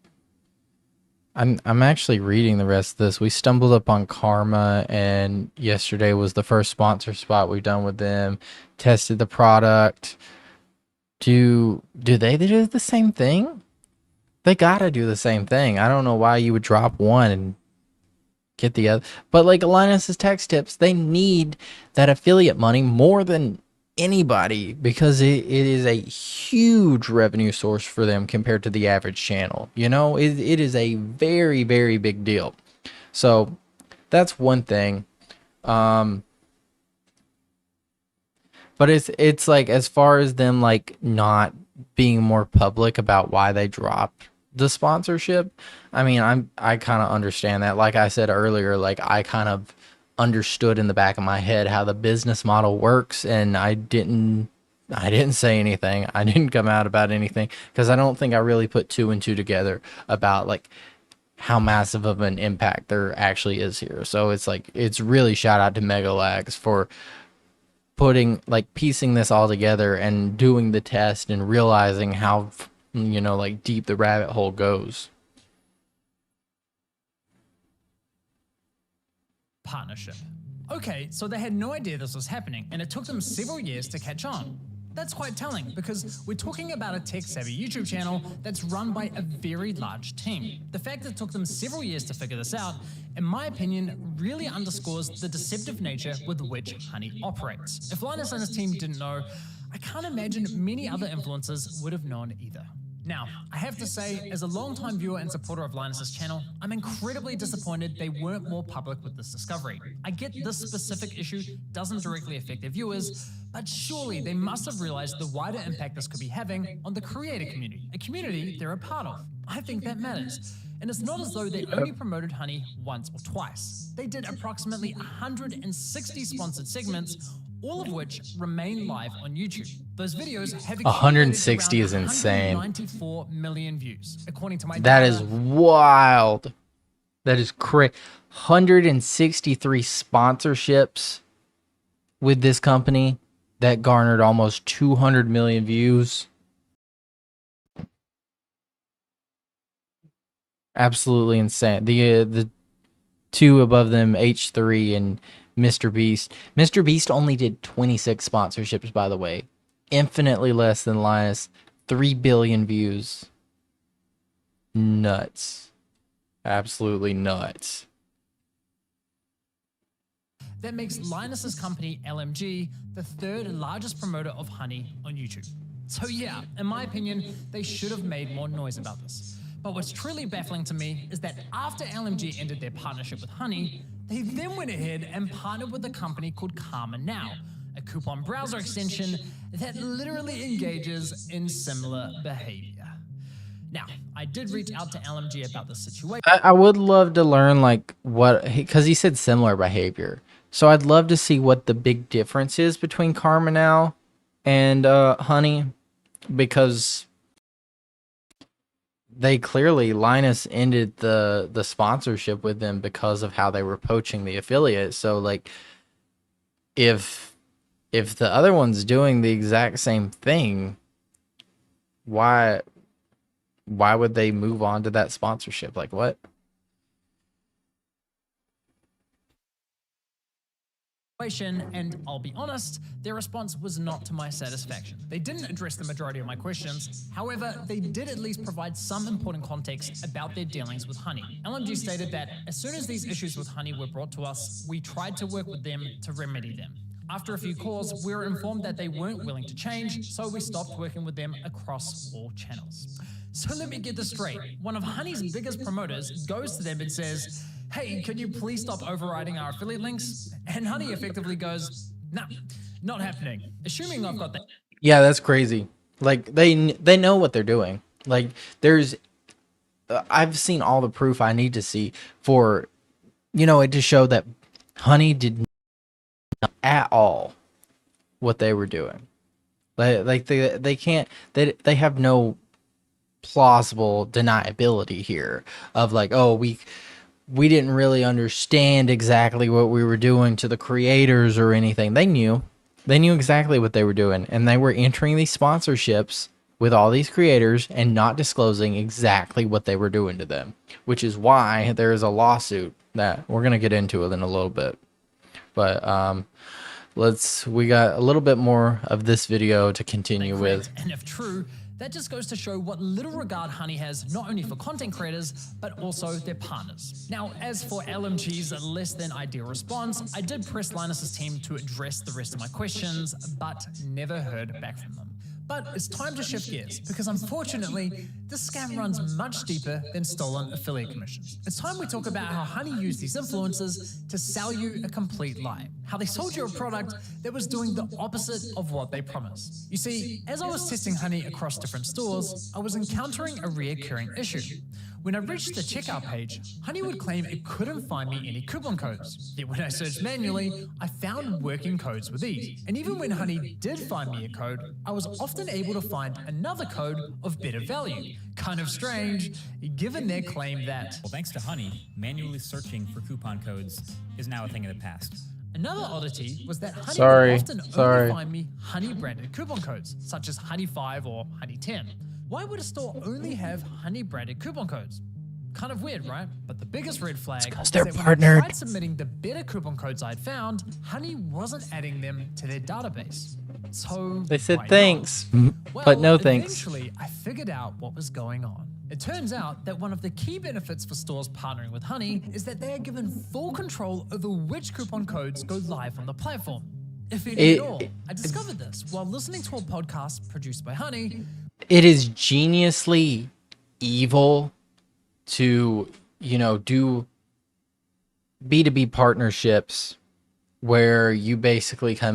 actually reading the rest of this. We stumbled upon Karma, and yesterday was the first sponsor spot we've done with them. Tested the product. Do they do the same thing? They gotta do the same thing. I don't know why you would drop one and get the other. But like Linus's Text Tips, they need that affiliate money more than anybody because it is a huge revenue source for them compared to the average channel. You know, it is a very, very big deal. So that's one thing. But it's like, as far as them like not being more public about why they dropped the sponsorship, I mean, I kind of understand that. Like I said earlier, like I kind of understood in the back of my head how the business model works, and I didn't say anything. I didn't come out about anything because I don't think I really put two and two together about like how massive of an impact there actually is here. So it's like, it's really shout out to Mega Lags for putting, like, piecing this all together and doing the test and realizing how, you know, like deep the rabbit hole goes. Partnership. Okay, so they had no idea this was happening, and it took them several years to catch on. That's quite telling, because we're talking about a tech-savvy YouTube channel that's run by a very large team. The fact that it took them several years to figure this out, in my opinion, really underscores the deceptive nature with which Honey operates. If Linus and his team didn't know, I can't imagine many other influencers would have known either. Now, I have to say, as a long-time viewer and supporter of Linus's channel, I'm incredibly disappointed they weren't more public with this discovery. I get this specific issue doesn't directly affect their viewers, but surely they must have realized the wider impact this could be having on the creator community, a community they're a part of. I think that matters. And it's not as though they only promoted Honey once or twice. They did approximately 160 sponsored segments, all of which remain live on YouTube. Those videos have 160 is insane. 94 million views, according to my That data. is wild. That is crazy. 163 sponsorships with this company that garnered almost 200 million views. Absolutely insane. The two above them, H3 and Mr. Beast. Mr. Beast only did 26 sponsorships, by the way. Infinitely less than Linus. 3 billion views. Nuts. Absolutely nuts. That makes Linus's company, LMG, the third largest promoter of Honey on YouTube. So yeah, in my opinion, they should have made more noise about this. But what's truly baffling to me is that after LMG ended their partnership with Honey, they then went ahead and partnered with a company called Karma Now, a coupon browser extension that literally engages in similar behavior. Now, I did reach out to LMG about this situation. I would love to learn, like, what, because he said similar behavior. So I'd love to see what the big difference is between Karma Now and Honey, because they clearly, Linus ended the sponsorship with them because of how they were poaching the affiliate. So like, if the other one's doing the exact same thing, why would they move on to that sponsorship? Like, what? And I'll be honest, their response was not to my satisfaction. They didn't address the majority of my questions. However, they did at least provide some important context about their dealings with Honey. LMG stated that as soon as these issues with Honey were brought to us, we tried to work with them to remedy them. After a few calls, we were informed that they weren't willing to change, so we stopped working with them across all channels. So let me get this straight. One of Honey's biggest promoters goes to them and says, "Hey, can you please stop overriding our affiliate links?" And Honey effectively goes, "Nah, not happening." Assuming I've got that. Yeah, that's crazy. Like they know what they're doing. Like there's I've seen all the proof I need to see for it to show that Honey did not at all what they were doing. Like they can't they have no plausible deniability here of like, oh, we didn't really understand exactly what we were doing to the creators or anything. They knew exactly what they were doing, and they were entering these sponsorships with all these creators and not disclosing exactly what they were doing to them, which is why there is a lawsuit that we're going to get into it in a little bit. But we got a little bit more of this video to continue with. And if true, that just goes to show what little regard Honey has not only for content creators, but also their partners. Now, as for LMG's less than ideal response, I did press Linus's team to address the rest of my questions, but never heard back from them. But it's time to shift gears, because unfortunately, this scam runs much deeper than stolen affiliate commissions. It's time we talk about how Honey used these influencers to sell you a complete lie. How they sold you a product that was doing the opposite of what they promised. You see, as I was testing Honey across different stores, I was encountering a reoccurring issue. When I reached the checkout page, Honey would claim it couldn't find me any coupon codes. Yet when I searched manually, I found working codes with ease. And even when Honey did find me a code, I was often able to find another code of better value. Kind of strange, given their claim that... Well, thanks to Honey, manually searching for coupon codes is now a thing of the past. Another oddity was that Honey Sorry, would often only find me Honey branded coupon codes, such as Honey 5 or Honey 10. Why would a store only have Honey branded coupon codes? Kind of weird, right? But the biggest red flag is they're that when partnered. I tried submitting the better coupon codes I'd found, Honey wasn't adding them to their database. So They said why not? thanks, Well, but no thanks. Eventually, I figured out what was going on. It turns out that one of the key benefits for stores partnering with Honey is that they are given full control over which coupon codes go live on the platform. If any at all. I discovered this while listening to a podcast produced by Honey. It is geniusly evil to, do B2B partnerships where you basically come,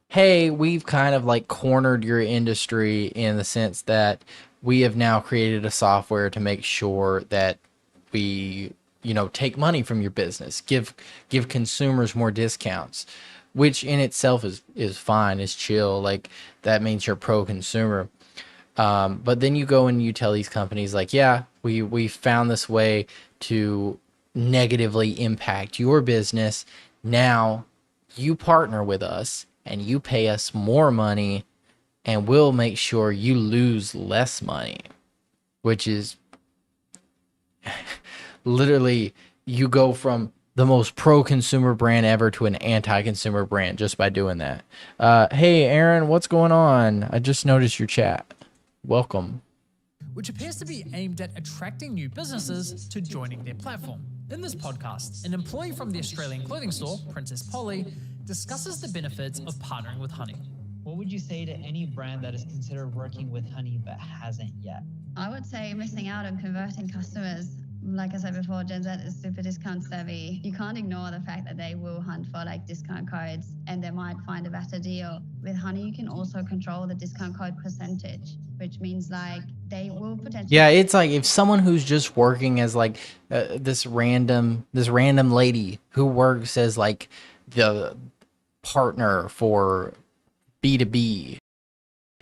hey, we've kind of like cornered your industry in the sense that we have now created a software to make sure that we, take money from your business, give consumers more discounts, which in itself is fine, is chill. Like that means you're pro-consumer. But then you go and you tell these companies like, yeah, we found this way to negatively impact your business. Now you partner with us and you pay us more money and we'll make sure you lose less money, which is literally you go from the most pro-consumer brand ever to an anti-consumer brand just by doing that. Hey, Aaron, what's going on? I just noticed your chat. Welcome. Which appears to be aimed at attracting new businesses to joining their platform. In this podcast, an employee from the Australian clothing store, Princess Polly, discusses the benefits of partnering with Honey. What would you say to any brand that is considered working with Honey but hasn't yet? I would say missing out on converting customers. Like I said before, Gen Z is super discount savvy. You can't ignore the fact that they will hunt for like discount codes and they might find a better deal. With Honey, you can also control the discount code percentage, which means like they will potentially... Yeah, it's like if someone who's just working as like this random lady who works as like the partner for B2B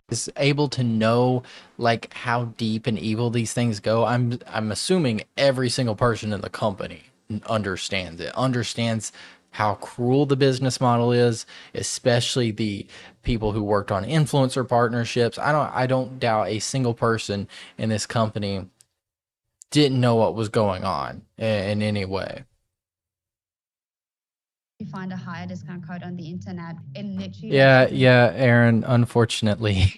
is able to know like how deep and evil these things go. I'm assuming every single person in the company understands how cruel the business model is, especially the people who worked on influencer partnerships. I don't doubt a single person in this company didn't know what was going on in any way. You find a higher discount code on the internet. It literally... Yeah, Aaron, unfortunately.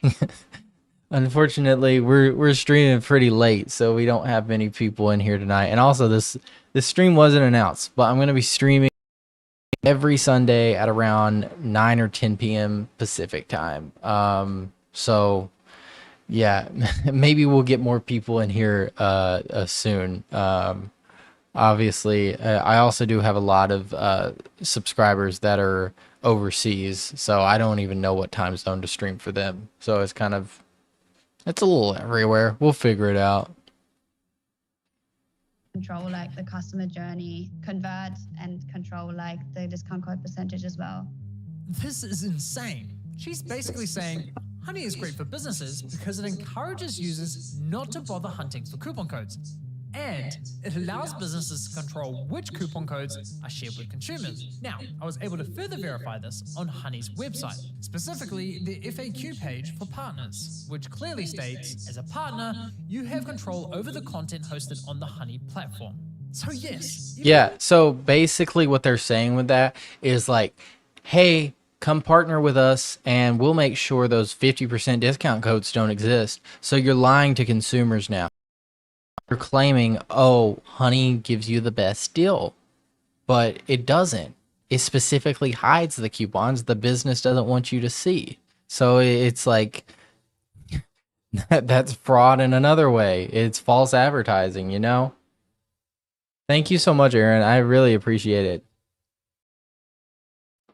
Unfortunately, we're streaming pretty late, so we don't have many people in here tonight. And also this stream wasn't announced, but I'm going to be streaming every Sunday at around 9 or 10 p.m. Pacific time. So yeah, maybe we'll get more people in here soon. Obviously, I also do have a lot of subscribers that are overseas, so I don't even know what time zone to stream for them. So it's a little everywhere. We'll figure it out. Control like the customer journey, convert and control like the discount code percentage as well. This is insane. She's basically saying Honey is great for businesses because it encourages users not to bother hunting for coupon codes. And it allows businesses to control which coupon codes are shared with consumers. Now, I was able to further verify this on Honey's website, specifically the FAQ page for partners, which clearly states, as a partner, you have control over the content hosted on the Honey platform. So yes. Yeah, so basically what they're saying with that is like, hey, come partner with us and we'll make sure those 50% discount codes don't exist. So you're lying to consumers now. You're claiming, oh, Honey gives you the best deal, but it doesn't. It specifically hides the coupons the business doesn't want you to see. So it's like, that's fraud in another way. It's false advertising, you know? Thank you so much, Aaron. I really appreciate it.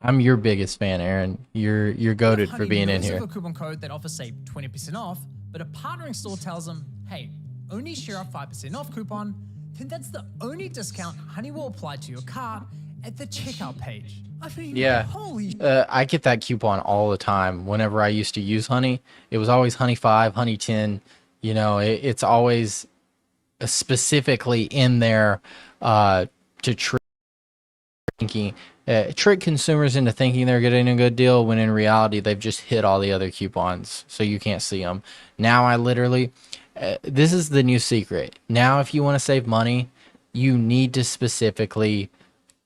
I'm your biggest fan, Aaron. You're goated for being in here. A coupon code that offers, say, 20% off, but a partnering store tells them, hey, only share a 5% off coupon, then that's the only discount Honey will apply to your cart at the checkout page. I mean, yeah, holy I get that coupon all the time. Whenever I used to use Honey, it was always Honey 5, Honey 10. You know, it's always specifically in there to trick consumers into thinking they're getting a good deal when in reality they've just hit all the other coupons so you can't see them. Now I literally, this is the new secret. Now if you want to save money, you need to specifically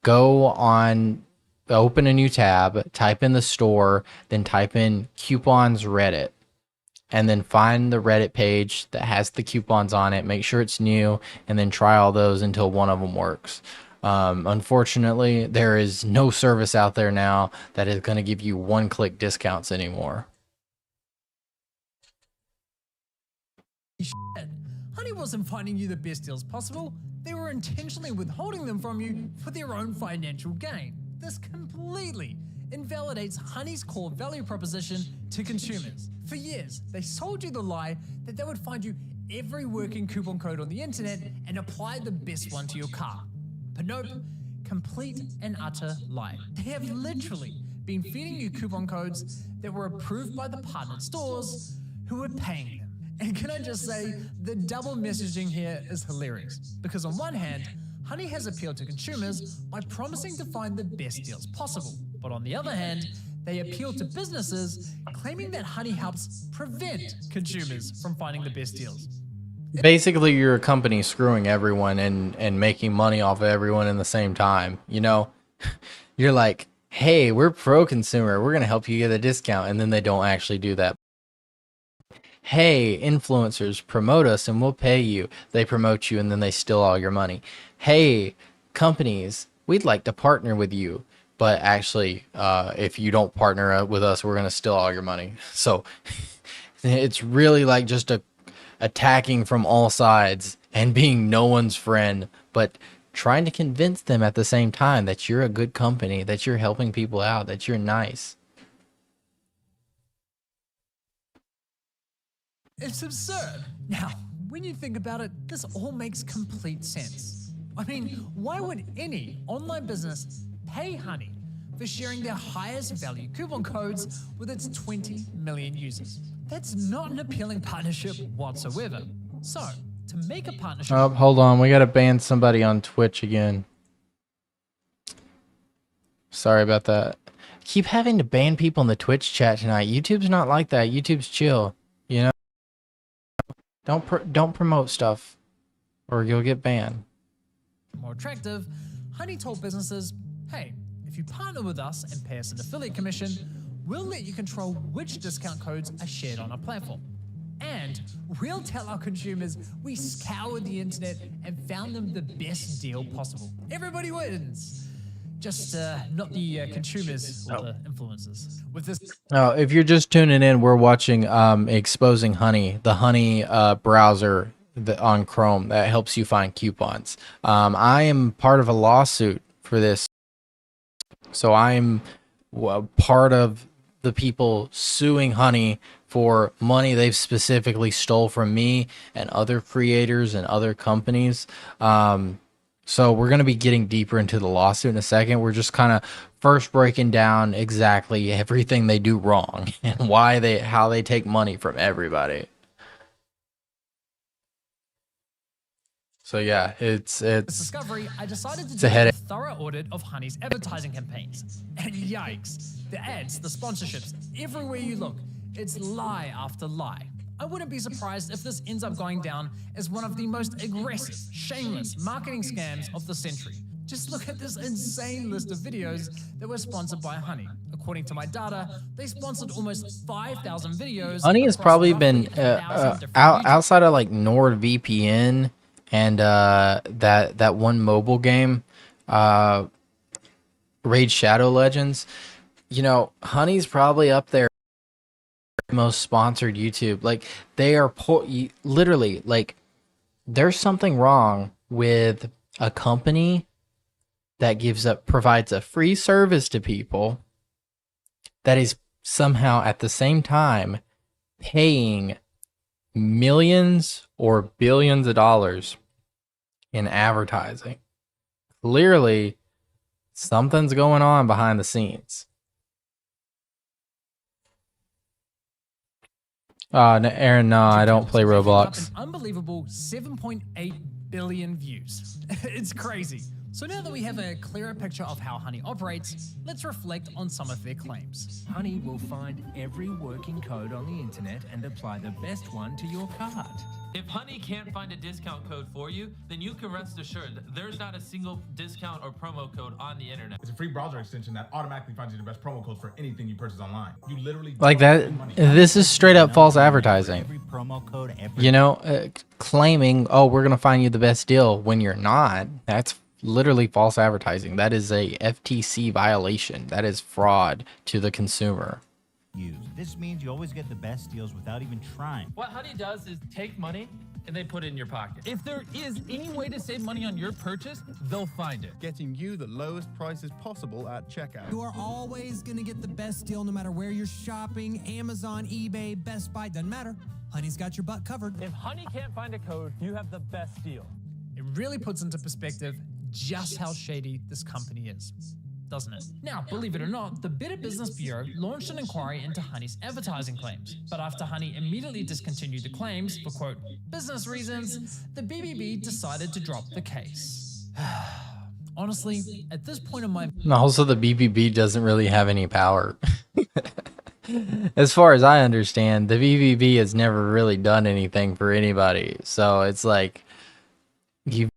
go on, open a new tab, type in the store, then type in coupons Reddit, and then find the Reddit page that has the coupons on it, make sure it's new, and then try all those until one of them works. Unfortunately, there is no service out there now that is going to give you one-click discounts anymore. shit. Honey wasn't finding you the best deals possible. They were intentionally withholding them from you for their own financial gain. This completely invalidates Honey's core value proposition to consumers. For years, they sold you the lie that they would find you every working coupon code on the internet and apply the best one to your cart. But nope, complete and utter lie. They have literally been feeding you coupon codes that were approved by the partnered stores who were paying them. And can I just say, the double messaging here is hilarious. Because on one hand, Honey has appealed to consumers by promising to find the best deals possible. But on the other hand, they appeal to businesses claiming that Honey helps prevent consumers from finding the best deals. Basically, you're a company screwing everyone and making money off of everyone in the same time. You know, you're like, hey, we're pro-consumer. We're going to help you get a discount. And then they don't actually do that. Hey, influencers, promote us and we'll pay you. They promote you and then they steal all your money. Hey, companies, we'd like to partner with you. But actually, if you don't partner with us, we're going to steal all your money. So it's really like just attacking from all sides and being no one's friend, but trying to convince them at the same time that you're a good company, that you're helping people out, that you're nice. It's absurd. Now, when you think about it, this all makes complete sense. I mean, why would any online business pay Honey for sharing their highest value coupon codes with its 20 million users? That's not an appealing partnership whatsoever. So, to make a partnership... Oh, hold on. We got to ban somebody on Twitch again. Sorry about that. Keep having to ban people in the Twitch chat tonight. YouTube's not like that. YouTube's chill, you know? Don't promote stuff or you'll get banned. More attractive, Honey told businesses, hey, if you partner with us and pay us an affiliate commission, we'll let you control which discount codes are shared on our platform. And we'll tell our consumers we scoured the internet and found them the best deal possible. Everybody wins. just not the consumers or the influencers. With this Oh, if you're just tuning in, we're watching Exposing Honey, the Honey browser on Chrome that helps you find coupons. I am part of a lawsuit for this, so I'm part of the people suing Honey for money they've specifically stole from me and other creators and other companies. So we're going to be getting deeper into the lawsuit in a second. We're just kind of first breaking down exactly everything they do wrong and how they take money from everybody. So yeah, it's discovery, I decided to a do a headache. thorough audit of Honey's advertising campaigns. And yikes, the ads, the sponsorships, everywhere you look, it's lie after lie. I wouldn't be surprised if this ends up going down as one of the most aggressive, shameless marketing scams of the century. Just look at this insane list of videos that were sponsored by Honey. According to my data, they sponsored almost 5,000 videos. Honey has across probably roughly been 1,000 different outside of like NordVPN and that one mobile game, Raid Shadow Legends. You know, Honey's probably up there most sponsored YouTube. Like they are literally like there's something wrong with a company that provides a free service to people that is somehow at the same time paying millions or billions of dollars in advertising. Clearly something's going on behind the scenes. Aaron, no, I don't play Roblox. An unbelievable 7.8 billion views. It's crazy. So now that we have a clearer picture of how Honey operates, let's reflect on some of their claims. Honey will find every working code on the internet and apply the best one to your card. If Honey can't find a discount code for you, then you can rest assured there's not a single discount or promo code on the internet. It's a free browser extension that automatically finds you the best promo codes for anything you purchase online. You literally like that. This is straight up false advertising. Every promo code ever. You know, claiming, oh, we're gonna find you the best deal when you're not. That's literally false advertising. That is a FTC violation. That is fraud to the consumer. This means you always get the best deals without even trying. What Honey does is take money and they put it in your pocket. If there is any way to save money on your purchase, they'll find it. Getting you the lowest prices possible at checkout. You are always going to get the best deal no matter where you're shopping. Amazon, eBay, Best Buy, doesn't matter. Honey's got your butt covered. If Honey can't find a code, you have the best deal. It really puts into perspective just how shady this company is, doesn't it? Now, believe it or not, the Better Business Bureau launched an inquiry into Honey's advertising claims. But after Honey immediately discontinued the claims for, quote, business reasons, the BBB decided to drop the case. Honestly, at this point in my... Also, the BBB doesn't really have any power. As far as I understand, the BBB has never really done anything for anybody. So it's like, you've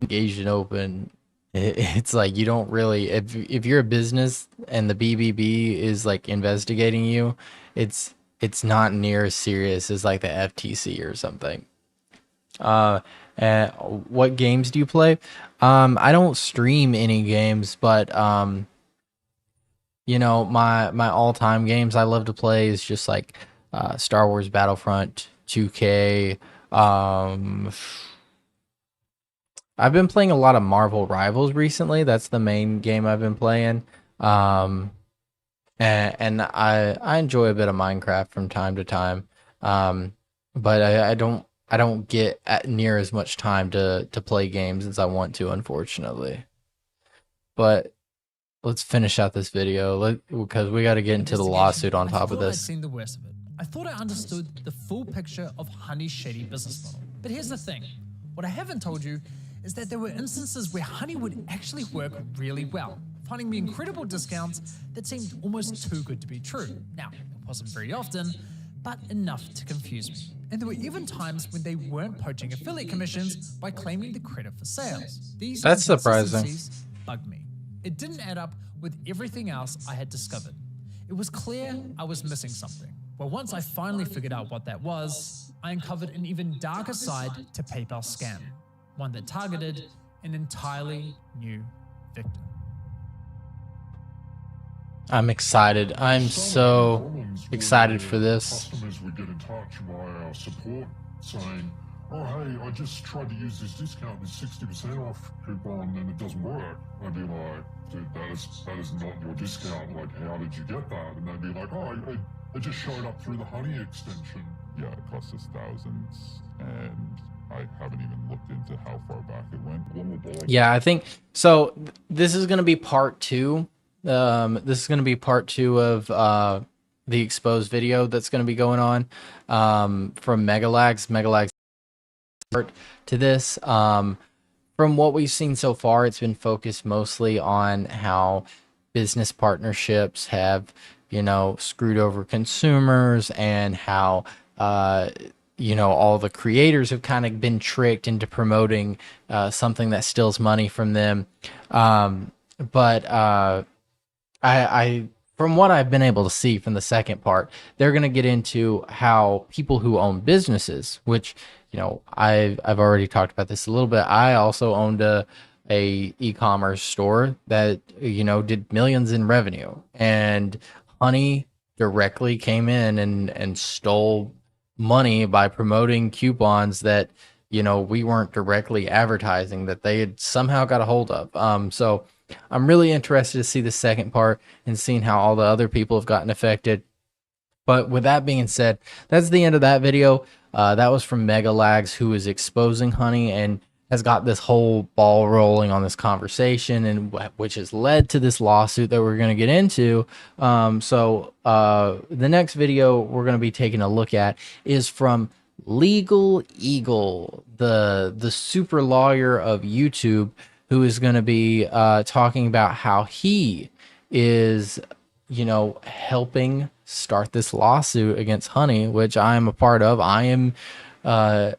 engaged in open... It's like you don't really, if you're a business and the BBB is like investigating you, it's not near as serious as like the FTC or something. And what games do you play? I don't stream any games, but you know, my all-time games I love to play is just like Star Wars Battlefront, 2K. I've been playing a lot of Marvel Rivals recently. That's the main game I've been playing. And I enjoy a bit of Minecraft from time to time. But I don't get near as much time to play games as I want to, unfortunately. But let's finish out this video because we got to get into the lawsuit on top of this. I'd seen the worst of it. I thought I understood the full picture of Honey's shady business model. But here's the thing. What I haven't told you is that there were instances where Honey would actually work really well, finding me incredible discounts that seemed almost too good to be true. Now, it wasn't very often, but enough to confuse me. And there were even times when they weren't poaching affiliate commissions by claiming the credit for sales. That's surprising. Inconsistencies bugged me. It didn't add up with everything else I had discovered. It was clear I was missing something. Well, once I finally figured out what that was, I uncovered an even darker side to PayPal's scam. One that targeted an entirely new victim. I'm excited. I'm so excited for this. Customers would get in touch via our support saying, oh, hey, I just tried to use this discount, this 60% off coupon, and it doesn't work. I'd be like, dude, that is not your discount. Like, how did you get that? And they'd be like, oh, I just showed up through the Honey extension. Yeah, it cost us thousands, and I haven't even looked into how far back it went. Yeah, I think so. This is going to be part two. This is going to be part two of the exposed video that's going to be going on from Megalags part to this. From what we've seen so far, it's been focused mostly on how business partnerships have, screwed over consumers, and how all the creators have kind of been tricked into promoting something that steals money from them. But I from what I've been able to see from the second part, they're going to get into how people who own businesses, which, I've already talked about this a little bit. I also owned a e-commerce store that, did millions in revenue, and Honey directly came in and stole money by promoting coupons that, we weren't directly advertising, that they had somehow got a hold of. So I'm really interested to see the second part and seeing how all the other people have gotten affected. But with that being said, that's the end of that video. That was from Megalags, who is exposing Honey and has got this whole ball rolling on this conversation, and which has led to this lawsuit that we're going to get into. So the next video we're going to be taking a look at is from Legal Eagle, the super lawyer of YouTube, who is going to be talking about how he is, helping start this lawsuit against Honey, which I am a part of. I am where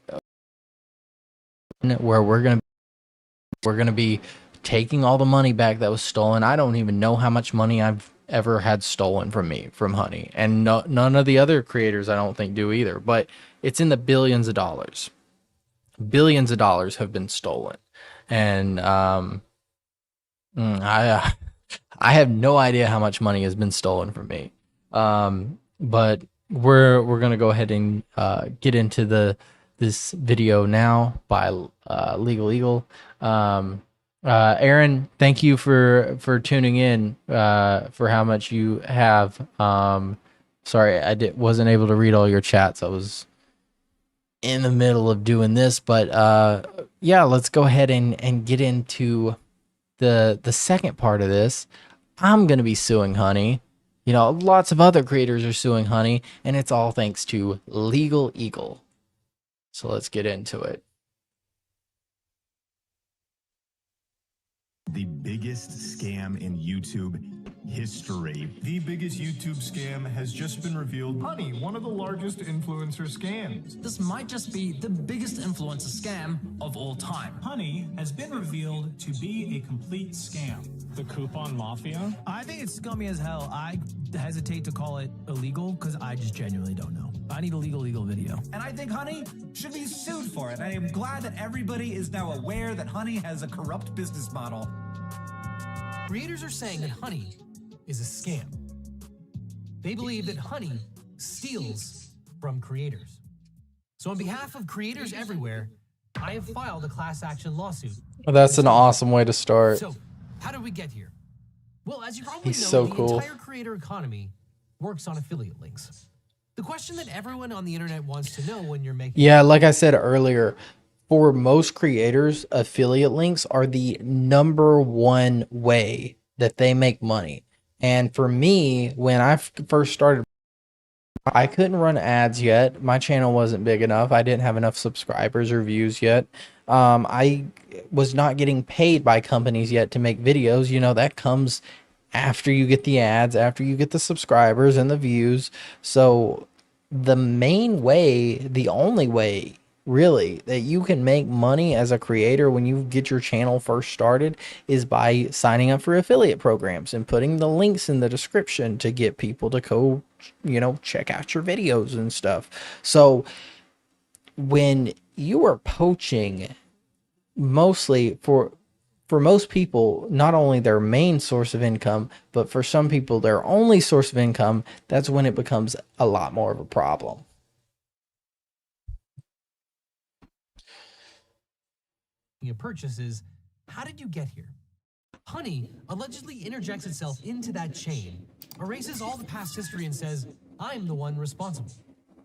we're going to be taking all the money back that was stolen. I don't even know how much money I've ever had stolen from me from Honey, and none of the other creators I don't think do either, but it's in the billions of dollars. Billions of dollars have been stolen, and I have no idea how much money has been stolen from me. But we're gonna go ahead and get into this video now by Legal Eagle. Aaron, thank you for tuning in, for how much you have. Sorry, I wasn't able to read all your chats. I was in the middle of doing this, but yeah, let's go ahead and get into the second part of this. I'm gonna be suing Honey. Lots of other creators are suing Honey, and it's all thanks to Legal Eagle. So let's get into it. The biggest scam in YouTube history. The biggest YouTube scam has just been revealed. Honey, one of the largest influencer scams. This might just be the biggest influencer scam of all time. Honey has been revealed to be a complete scam. The coupon mafia? I think it's scummy as hell. I hesitate to call it illegal because I just genuinely don't know. I need a legal video. And I think Honey should be sued for it. I am glad that everybody is now aware that Honey has a corrupt business model. Creators are saying that Honey is a scam. They believe that Honey steals from creators. So on behalf of creators everywhere, I have filed a class action lawsuit. Well, that's an awesome way to start. So how did we get here? Well, as you probably know, so the cool. entire creator economy works on affiliate links. The question that everyone on the internet wants to know when you're making... Yeah, like I said earlier, for most creators, affiliate links are the #1 way that they make money. And for me, when I first started, I couldn't run ads yet. My channel wasn't big enough. I didn't have enough subscribers or views yet. I was not getting paid by companies yet to make videos. That comes after you get the ads, after you get the subscribers and the views. So the main way, the only way really that you can make money as a creator when you get your channel first started is by signing up for affiliate programs and putting the links in the description to get people to go, check out your videos and stuff. So when you are poaching, mostly for for most people, not only their main source of income, but for some people, their only source of income, that's when it becomes a lot more of a problem. Your purchases, how did you get here? Honey allegedly interjects itself into that chain, erases all the past history and says, I'm the one responsible,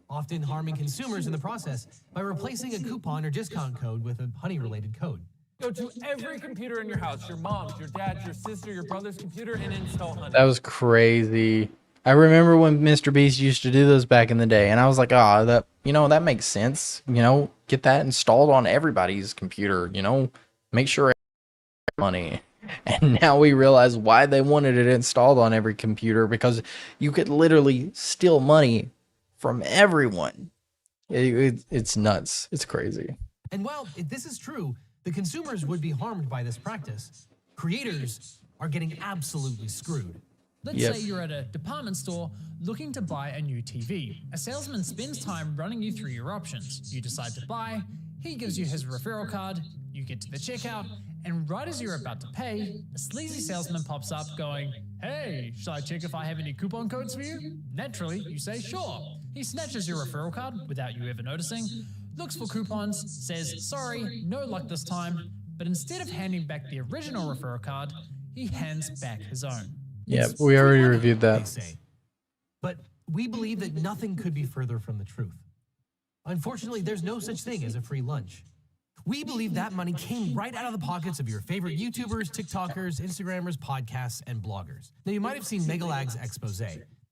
often harming consumers in the process by replacing a coupon or discount code with a Honey-related code. Go to every computer in your house, your mom's, your dad's, your sister, your brother's computer, and install Honey. That was crazy. I remember when Mr. Beast used to do those back in the day, and I was like, oh, that, you know, that makes sense. You know, get that installed on everybody's computer, you know, make sure money. And now we realize why they wanted it installed on every computer, because you could literally steal money from everyone. It's nuts. It's crazy. And while this is true, the consumers would be harmed by this practice. Creators are getting absolutely screwed. Let's say you're at a department store looking to buy a new TV. A salesman spends time running you through your options. You decide to buy, he gives you his referral card, you get to the checkout, and right as you're about to pay, a sleazy salesman pops up going, hey, shall I check if I have any coupon codes for you? Naturally, you say sure. He snatches your referral card without you ever noticing, looks for coupons, says sorry, no luck this time, but instead of handing back the original referral card, he hands back his own. Yeah, we already reviewed that. But we believe that nothing could be further from the truth. Unfortunately, there's no such thing as a free lunch. We believe that money came right out of the pockets of your favorite YouTubers, TikTokers, Instagrammers, podcasts, and bloggers. Now, you might have seen Megalag's expose.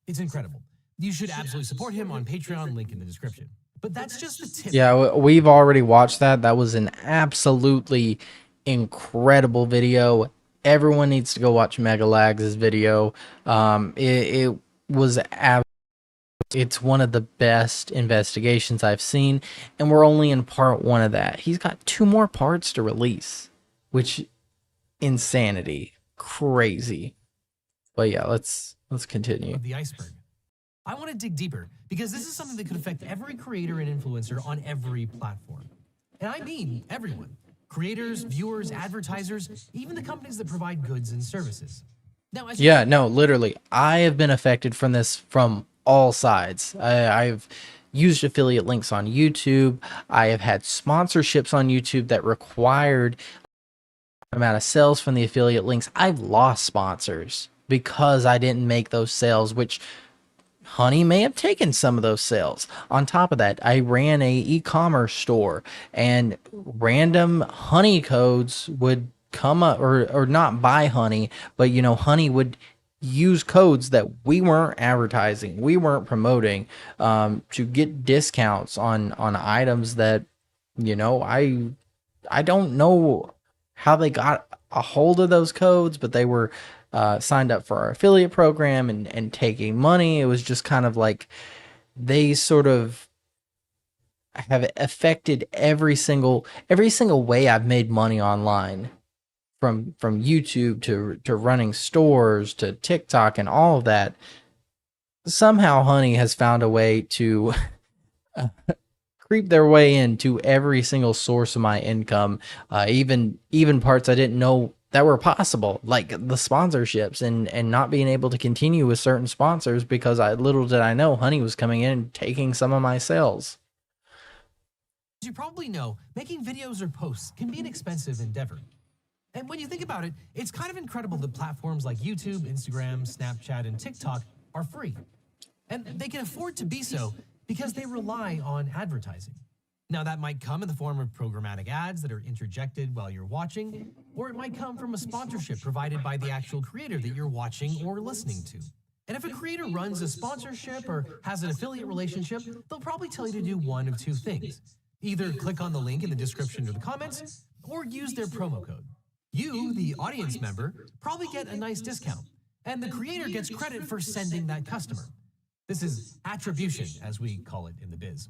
It's incredible. You should absolutely support him on Patreon, link in the description. But that's just the tip. Yeah, we've already watched that. That was an absolutely incredible video. Everyone needs to go watch Megalags' video. It was it's one of the best investigations I've seen, and we're only in part 1 of that. He's got 2 more parts to release, which insanity, crazy. But yeah, let's continue. Of the iceberg. I want to dig deeper because this is something that could affect every creator and influencer on every platform. And I mean everyone. Creators, viewers, advertisers, even the companies that provide goods and services. Now, no, literally, I have been affected from this from all sides. I've used affiliate links on YouTube. I have had sponsorships on YouTube that required an amount of sales from the affiliate links. I've lost sponsors because I didn't make those sales, which Honey may have taken some of those sales. On top of that, I ran a e-commerce store, and random Honey codes would come up, or not buy Honey, but you know, Honey would use codes that we weren't advertising, we weren't promoting, to get discounts on items that, you know, I don't know how they got a hold of those codes, but they were signed up for our affiliate program and taking money. It was just kind of like they sort of have affected every single way I've made money online, from YouTube to running stores to TikTok and all of that. Somehow Honey has found a way to creep their way into every single source of my income, even parts I didn't know that were possible, like the sponsorships and not being able to continue with certain sponsors because little did I know Honey was coming in and taking some of my sales. As you probably know, making videos or posts can be an expensive endeavor. And when you think about it, it's kind of incredible that platforms like YouTube, Instagram, Snapchat, and TikTok are free. And they can afford to be so because they rely on advertising. Now, that might come in the form of programmatic ads that are interjected while you're watching, or it might come from a sponsorship provided by the actual creator that you're watching or listening to. And if a creator runs a sponsorship or has an affiliate relationship, they'll probably tell you to do one of 2 things. Either click on the link in the description or the comments, or use their promo code. You, the audience member, probably get a nice discount, and the creator gets credit for sending that customer. This is attribution, as we call it in the biz.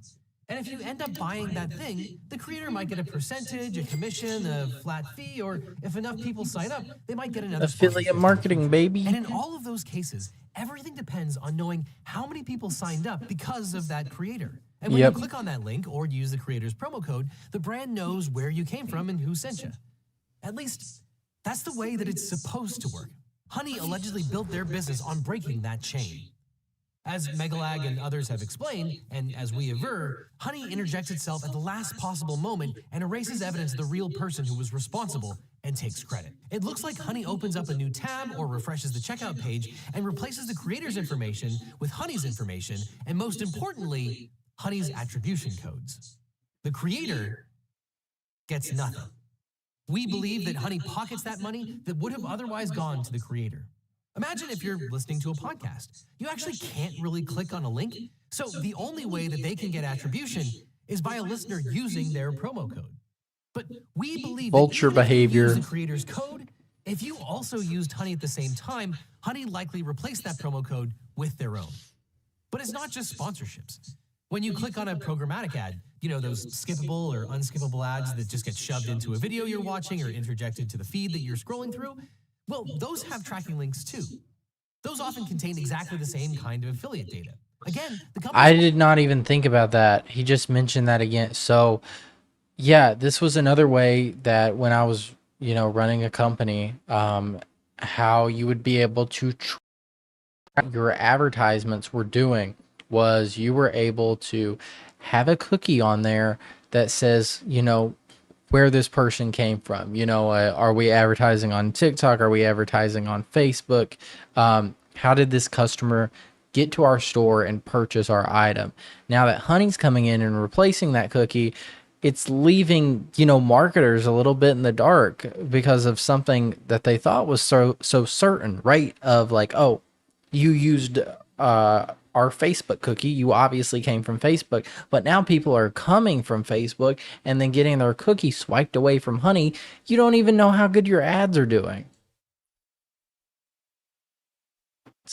And if you end up buying that thing, the creator might get a percentage, a commission, a flat fee, or if enough people sign up, they might get another affiliate marketing, baby. And in all of those cases, everything depends on knowing how many people signed up because of that creator. And when you click on that link or use the creator's promo code, the brand knows where you came from and who sent you. At least, That's the way that it's supposed to work. Honey allegedly built their business on breaking that chain. As Megalag and others have explained, and as we aver, Honey interjects itself at the last possible moment and erases evidence of the real person who was responsible and takes credit. It looks like Honey opens up a new tab or refreshes the checkout page and replaces the creator's information with Honey's information, and most importantly, Honey's attribution codes. The creator gets nothing. We believe that Honey pockets that money that would have otherwise gone to the creator. Imagine if you're listening to a podcast. You actually can't really click on a link, so the only way that they can get attribution is by a listener using their promo code. But we believe vulture that even if you behavior. use the creator's code, if you also used Honey at the same time, Honey likely replaced that promo code with their own. But it's not just sponsorships. When you click on a programmatic ad, you know, those skippable or unskippable ads that just get shoved into a video you're watching or interjected to the feed that you're scrolling through, well, those have tracking links too. Those often contain exactly the same kind of affiliate data. Again, the company... I did not even think about that. He just mentioned that again. So, yeah, this was another way that when I was, you know, running a company, how you would be able to track your advertisements were doing was you were able to have a cookie on there that says, you know, where this person came from. You know, are we advertising on TikTok? Are we advertising on Facebook? How did this customer get to our store and purchase our item? Now that Honey's coming in and replacing that cookie, it's leaving, you know, marketers a little bit in the dark because of something that they thought was so certain, right? Of like, oh, you used our Facebook cookie, you obviously came from Facebook, but now people are coming from Facebook and then getting their cookie swiped away from Honey. You don't even know how good your ads are doing.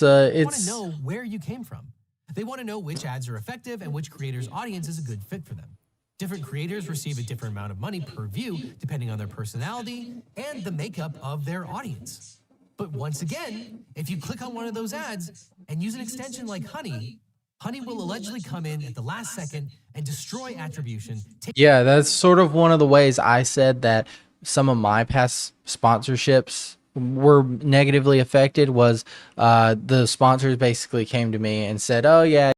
They want to know where you came from. They want to know which ads are effective and which creator's audience is a good fit for them. Different creators receive a different amount of money per view depending on their personality and the makeup of their audience. But once again, if you click on one of those ads and use an extension like Honey, Honey will allegedly come in at the last second and destroy attribution. Yeah, that's sort of one of the ways I said that some of my past sponsorships were negatively affected was the sponsors basically came to me and said, oh yeah,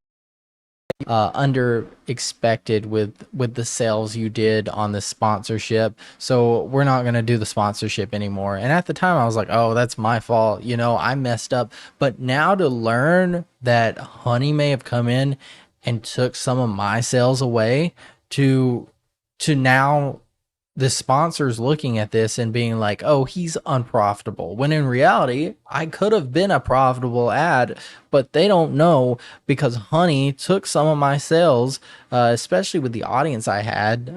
under expected with the sales you did on the sponsorship, so we're not going to do the sponsorship anymore. And at the time I was like, oh, that's my fault, you know, I messed up. But now to learn that Honey may have come in and took some of my sales away, to now the sponsors looking at this and being like, oh, he's unprofitable, when in reality I could have been a profitable ad, but they don't know because Honey took some of my sales, especially with the audience I had,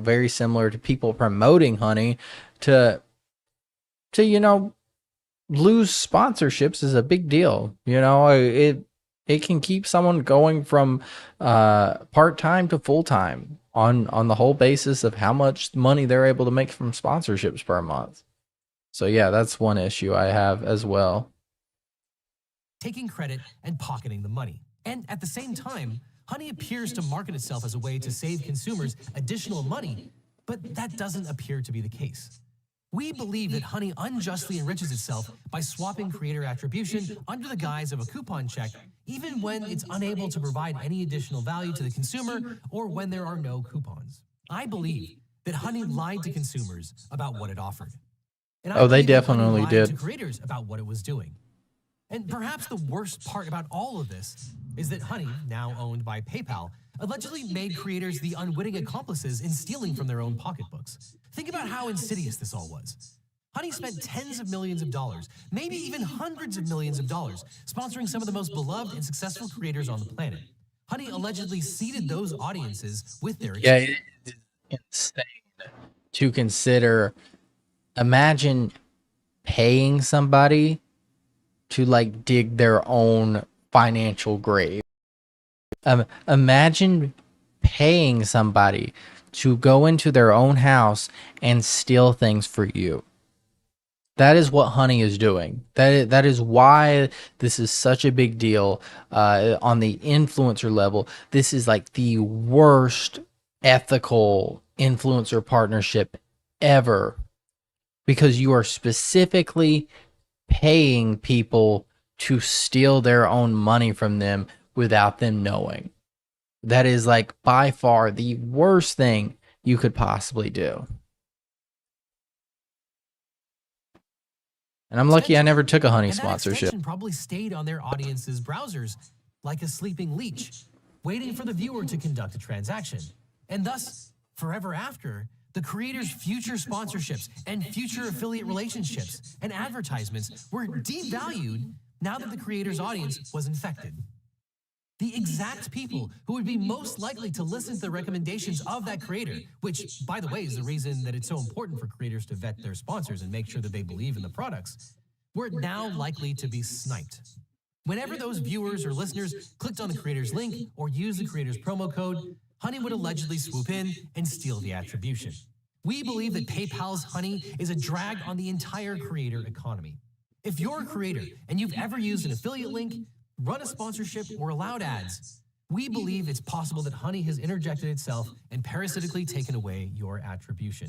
very similar to people promoting Honey, to you know, lose sponsorships is a big deal. You know, it can keep someone going from part-time to full-time on the whole basis of how much money they're able to make from sponsorships per month. So yeah, that's one issue I have as well. Taking credit and pocketing the money. And at the same time, Honey appears to market itself as a way to save consumers additional money, but that doesn't appear to be the case. We believe that Honey unjustly enriches itself by swapping creator attribution under the guise of a coupon check, even when it's unable to provide any additional value to the consumer or when there are no coupons. I believe that Honey lied to consumers about what it offered. And I Oh, they believe that Honey definitely lied did. to creators about what it was doing. And perhaps the worst part about all of this is that Honey, now owned by PayPal, allegedly made creators the unwitting accomplices in stealing from their own pocketbooks. Think about how insidious this all was. Honey spent tens of millions of dollars, maybe even hundreds of millions of dollars, sponsoring some of the most beloved and successful creators on the planet. Honey allegedly seeded those audiences with their... Yeah, it is insane to consider. Imagine paying somebody to like dig their own financial grave. Imagine paying somebody to go into their own house and steal things for you. That is what Honey is doing. That is why this is such a big deal on the influencer level. This is like the worst ethical influencer partnership ever. because you are specifically paying people to steal their own money from them without them knowing. That is like by far the worst thing you could possibly do. And I'm lucky I never took a honey And that sponsorship. extension probably stayed on their audience's browsers like a sleeping leech, waiting for the viewer to conduct a transaction. And thus, forever after, the creator's future sponsorships and future affiliate relationships and advertisements were devalued now that the creator's audience was infected. The exact people who would be most likely to listen to the recommendations of that creator, which, by the way, is the reason that it's so important for creators to vet their sponsors and make sure that they believe in the products, were now likely to be sniped. Whenever those viewers or listeners clicked on the creator's link or used the creator's promo code, Honey would allegedly swoop in and steal the attribution. We believe that PayPal's Honey is a drag on the entire creator economy. If you're a creator and you've ever used an affiliate link, run a sponsorship, or allowed ads, we believe it's possible that Honey has interjected itself and parasitically taken away your attribution.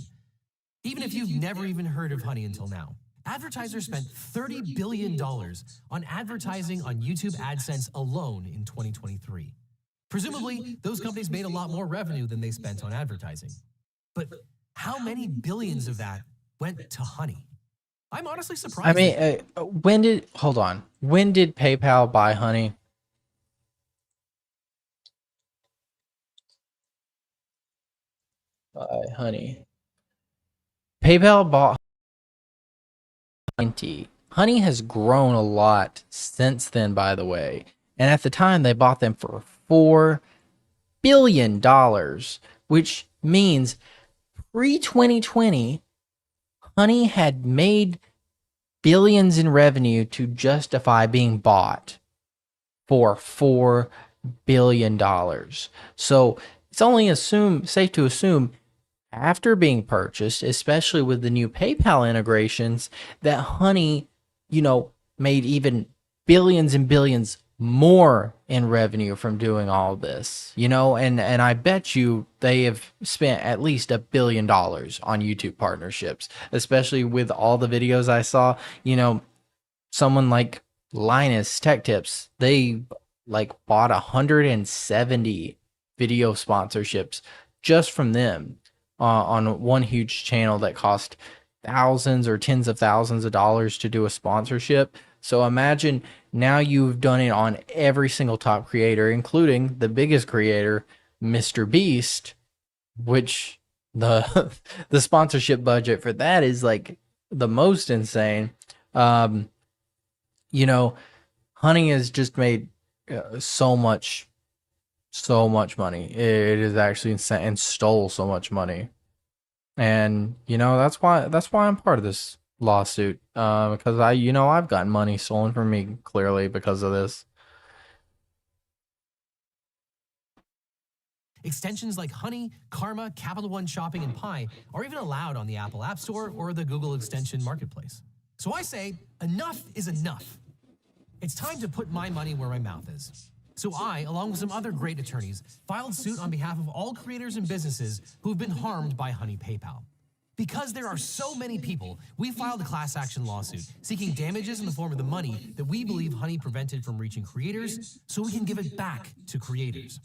Even if you've never even heard of Honey until now. Advertisers spent $30 billion on advertising on YouTube AdSense alone in 2023. Presumably, those companies made a lot more revenue than they spent on advertising. But how many billions of that went to Honey? I'm honestly surprised. I mean, when did PayPal buy Honey? Buy Honey. PayPal bought Honey. Honey has grown a lot since then, by the way. And at the time, they bought them for $4 billion, which means pre-2020, Honey had made billions in revenue to justify being bought for $4 billion. So it's only safe to assume after being purchased, especially with the new PayPal integrations, that Honey, made even billions and billions more in revenue from doing all this, and I bet you they have spent at least $1 billion on YouTube partnerships, especially with all the videos I saw. Someone like Linus Tech Tips, they bought 170 video sponsorships just from them on one huge channel that cost thousands or tens of thousands of dollars to do a sponsorship. So imagine now you've done it on every single top creator, including the biggest creator, Mr. Beast, which the sponsorship budget for that is like the most insane. Honey has just made so much money. It is actually insane, and stole so much money. And that's why I'm part of this lawsuit, because I've gotten money stolen from me clearly because of this. Extensions like Honey, Karma, Capital One Shopping, and Pi are even allowed on the Apple App Store or the Google Extension Marketplace. So I say, enough is enough. It's time to put my money where my mouth is. So I, along with some other great attorneys, filed suit on behalf of all creators and businesses who've been harmed by Honey PayPal. Because there are so many people, we filed a class action lawsuit seeking damages in the form of the money that we believe Honey prevented from reaching creators so we can give it back to creators.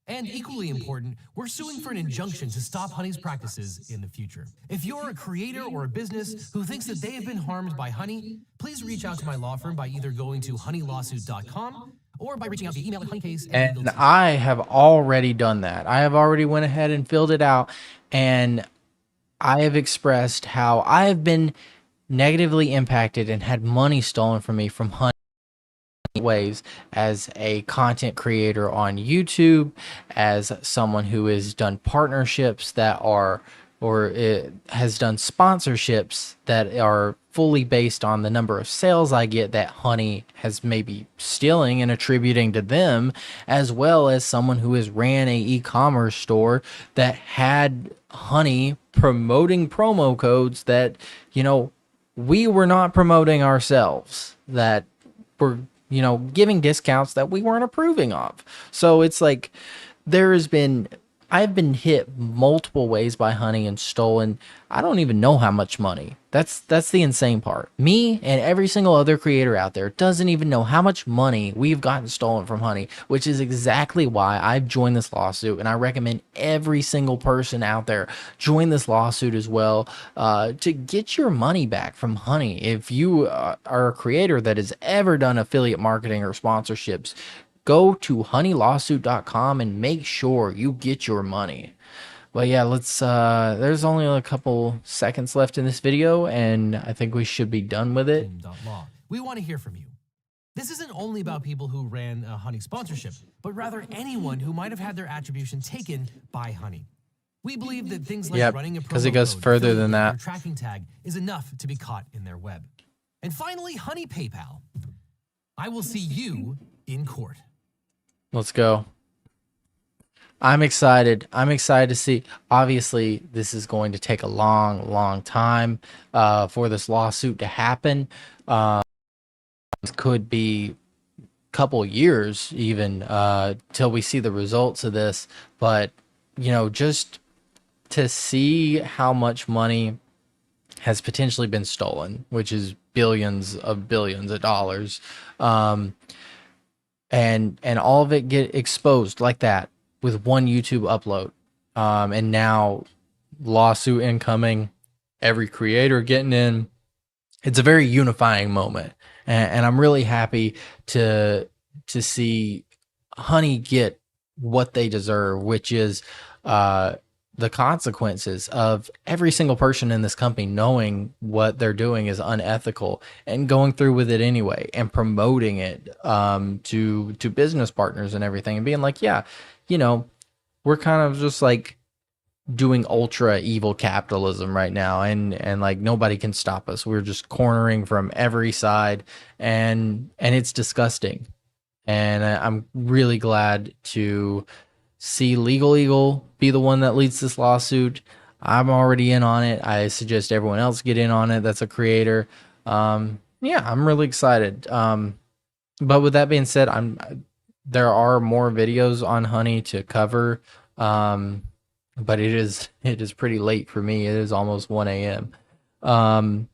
And equally important, we're suing for an injunction to stop Honey's practices in the future. If you're a creator or a business who thinks that they have been harmed by Honey, please reach out to my law firm by either going to honeylawsuit.com or by reaching out via email at honeycase. And I have already done that. I have already went ahead and filled it out, and I have expressed how I have been negatively impacted and had money stolen from me from Honey ways, as a content creator on YouTube, as someone who has done partnerships that are, or it has done sponsorships that are fully based on the number of sales I get that Honey has maybe stealing and attributing to them, as well as someone who has ran a e-commerce store that had Honey promoting promo codes that, we were not promoting ourselves, that were, giving discounts that we weren't approving of. So it's like there has been, I've been hit multiple ways by Honey and stolen. I don't even know how much money. That's the insane part. Me and every single other creator out there doesn't even know how much money we've gotten stolen from Honey, which is exactly why I've joined this lawsuit, and I recommend every single person out there join this lawsuit as well, to get your money back from Honey. If you are a creator that has ever done affiliate marketing or sponsorships, go to honeylawsuit.com and make sure you get your money. But yeah, let's there's only a couple seconds left in this video, and I think we should be done with it. Law. We want to hear from you. This isn't only about people who ran a Honey sponsorship, but rather anyone who might have had their attribution taken by Honey. We believe that things like running a promo because it goes code, further affiliate than link, that. or tracking tag is enough to be caught in their web. And finally, Honey PayPal. I will see you in court. Let's go. I'm excited. I'm excited to see. Obviously, this is going to take a long time for this lawsuit to happen. This could be a couple years even till we see the results of this. But, you know, just to see how much money has potentially been stolen, which is billions of dollars, and all of it get exposed like that with one YouTube upload, and now lawsuit incoming, every creator getting in. It's a very unifying moment, and I'm really happy to see Honey get what they deserve, which is the consequences of every single person in this company knowing what they're doing is unethical and going through with it anyway and promoting it to business partners and everything and being like, yeah, you know, we're kind of just like doing ultra evil capitalism right now, and like nobody can stop us. We're just cornering from every side, and it's disgusting. And I'm really glad to see Legal Eagle be the one that leads this lawsuit. I'm already in on it. I suggest everyone else get in on it that's a creator. Yeah, I'm really excited. But with that being said, there are more videos on Honey to cover. But it is pretty late for me. It is almost 1 a.m. And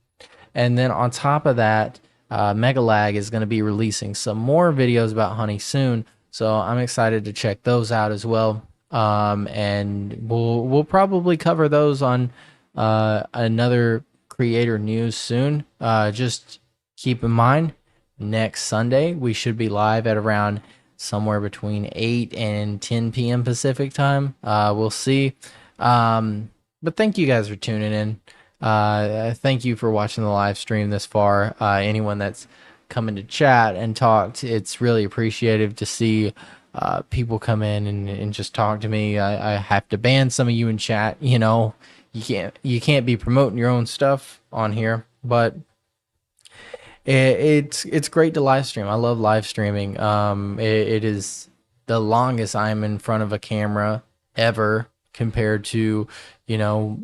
then on top of that, Megalag is going to be releasing some more videos about Honey soon, so I'm excited to check those out as well. And we'll probably cover those on another creator news soon. Just keep in mind, next Sunday we should be live at around somewhere between 8 and 10 p.m. Pacific time. We'll see. But thank you guys for tuning in. Thank you for watching the live stream this far. Anyone that's coming to chat and talked, it's really appreciative to see people come in and just talk to me. I have to ban some of you in chat. You know, you can't be promoting your own stuff on here, but it's great to live stream. I love live streaming. It is the longest I'm in front of a camera ever compared to, you know,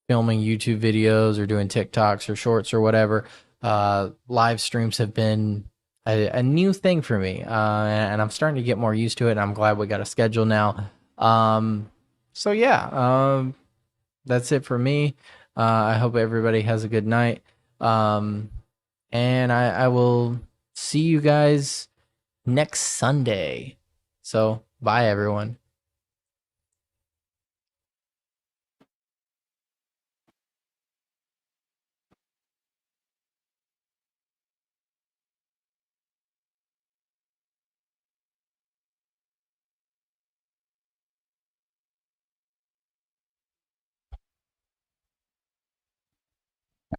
filming YouTube videos or doing TikToks or shorts or whatever. Live streams have been a new thing for me, and I'm starting to get more used to it. And I'm glad we got a schedule now. So yeah, that's it for me. I hope everybody has a good night. And I will see you guys next Sunday. So bye, everyone.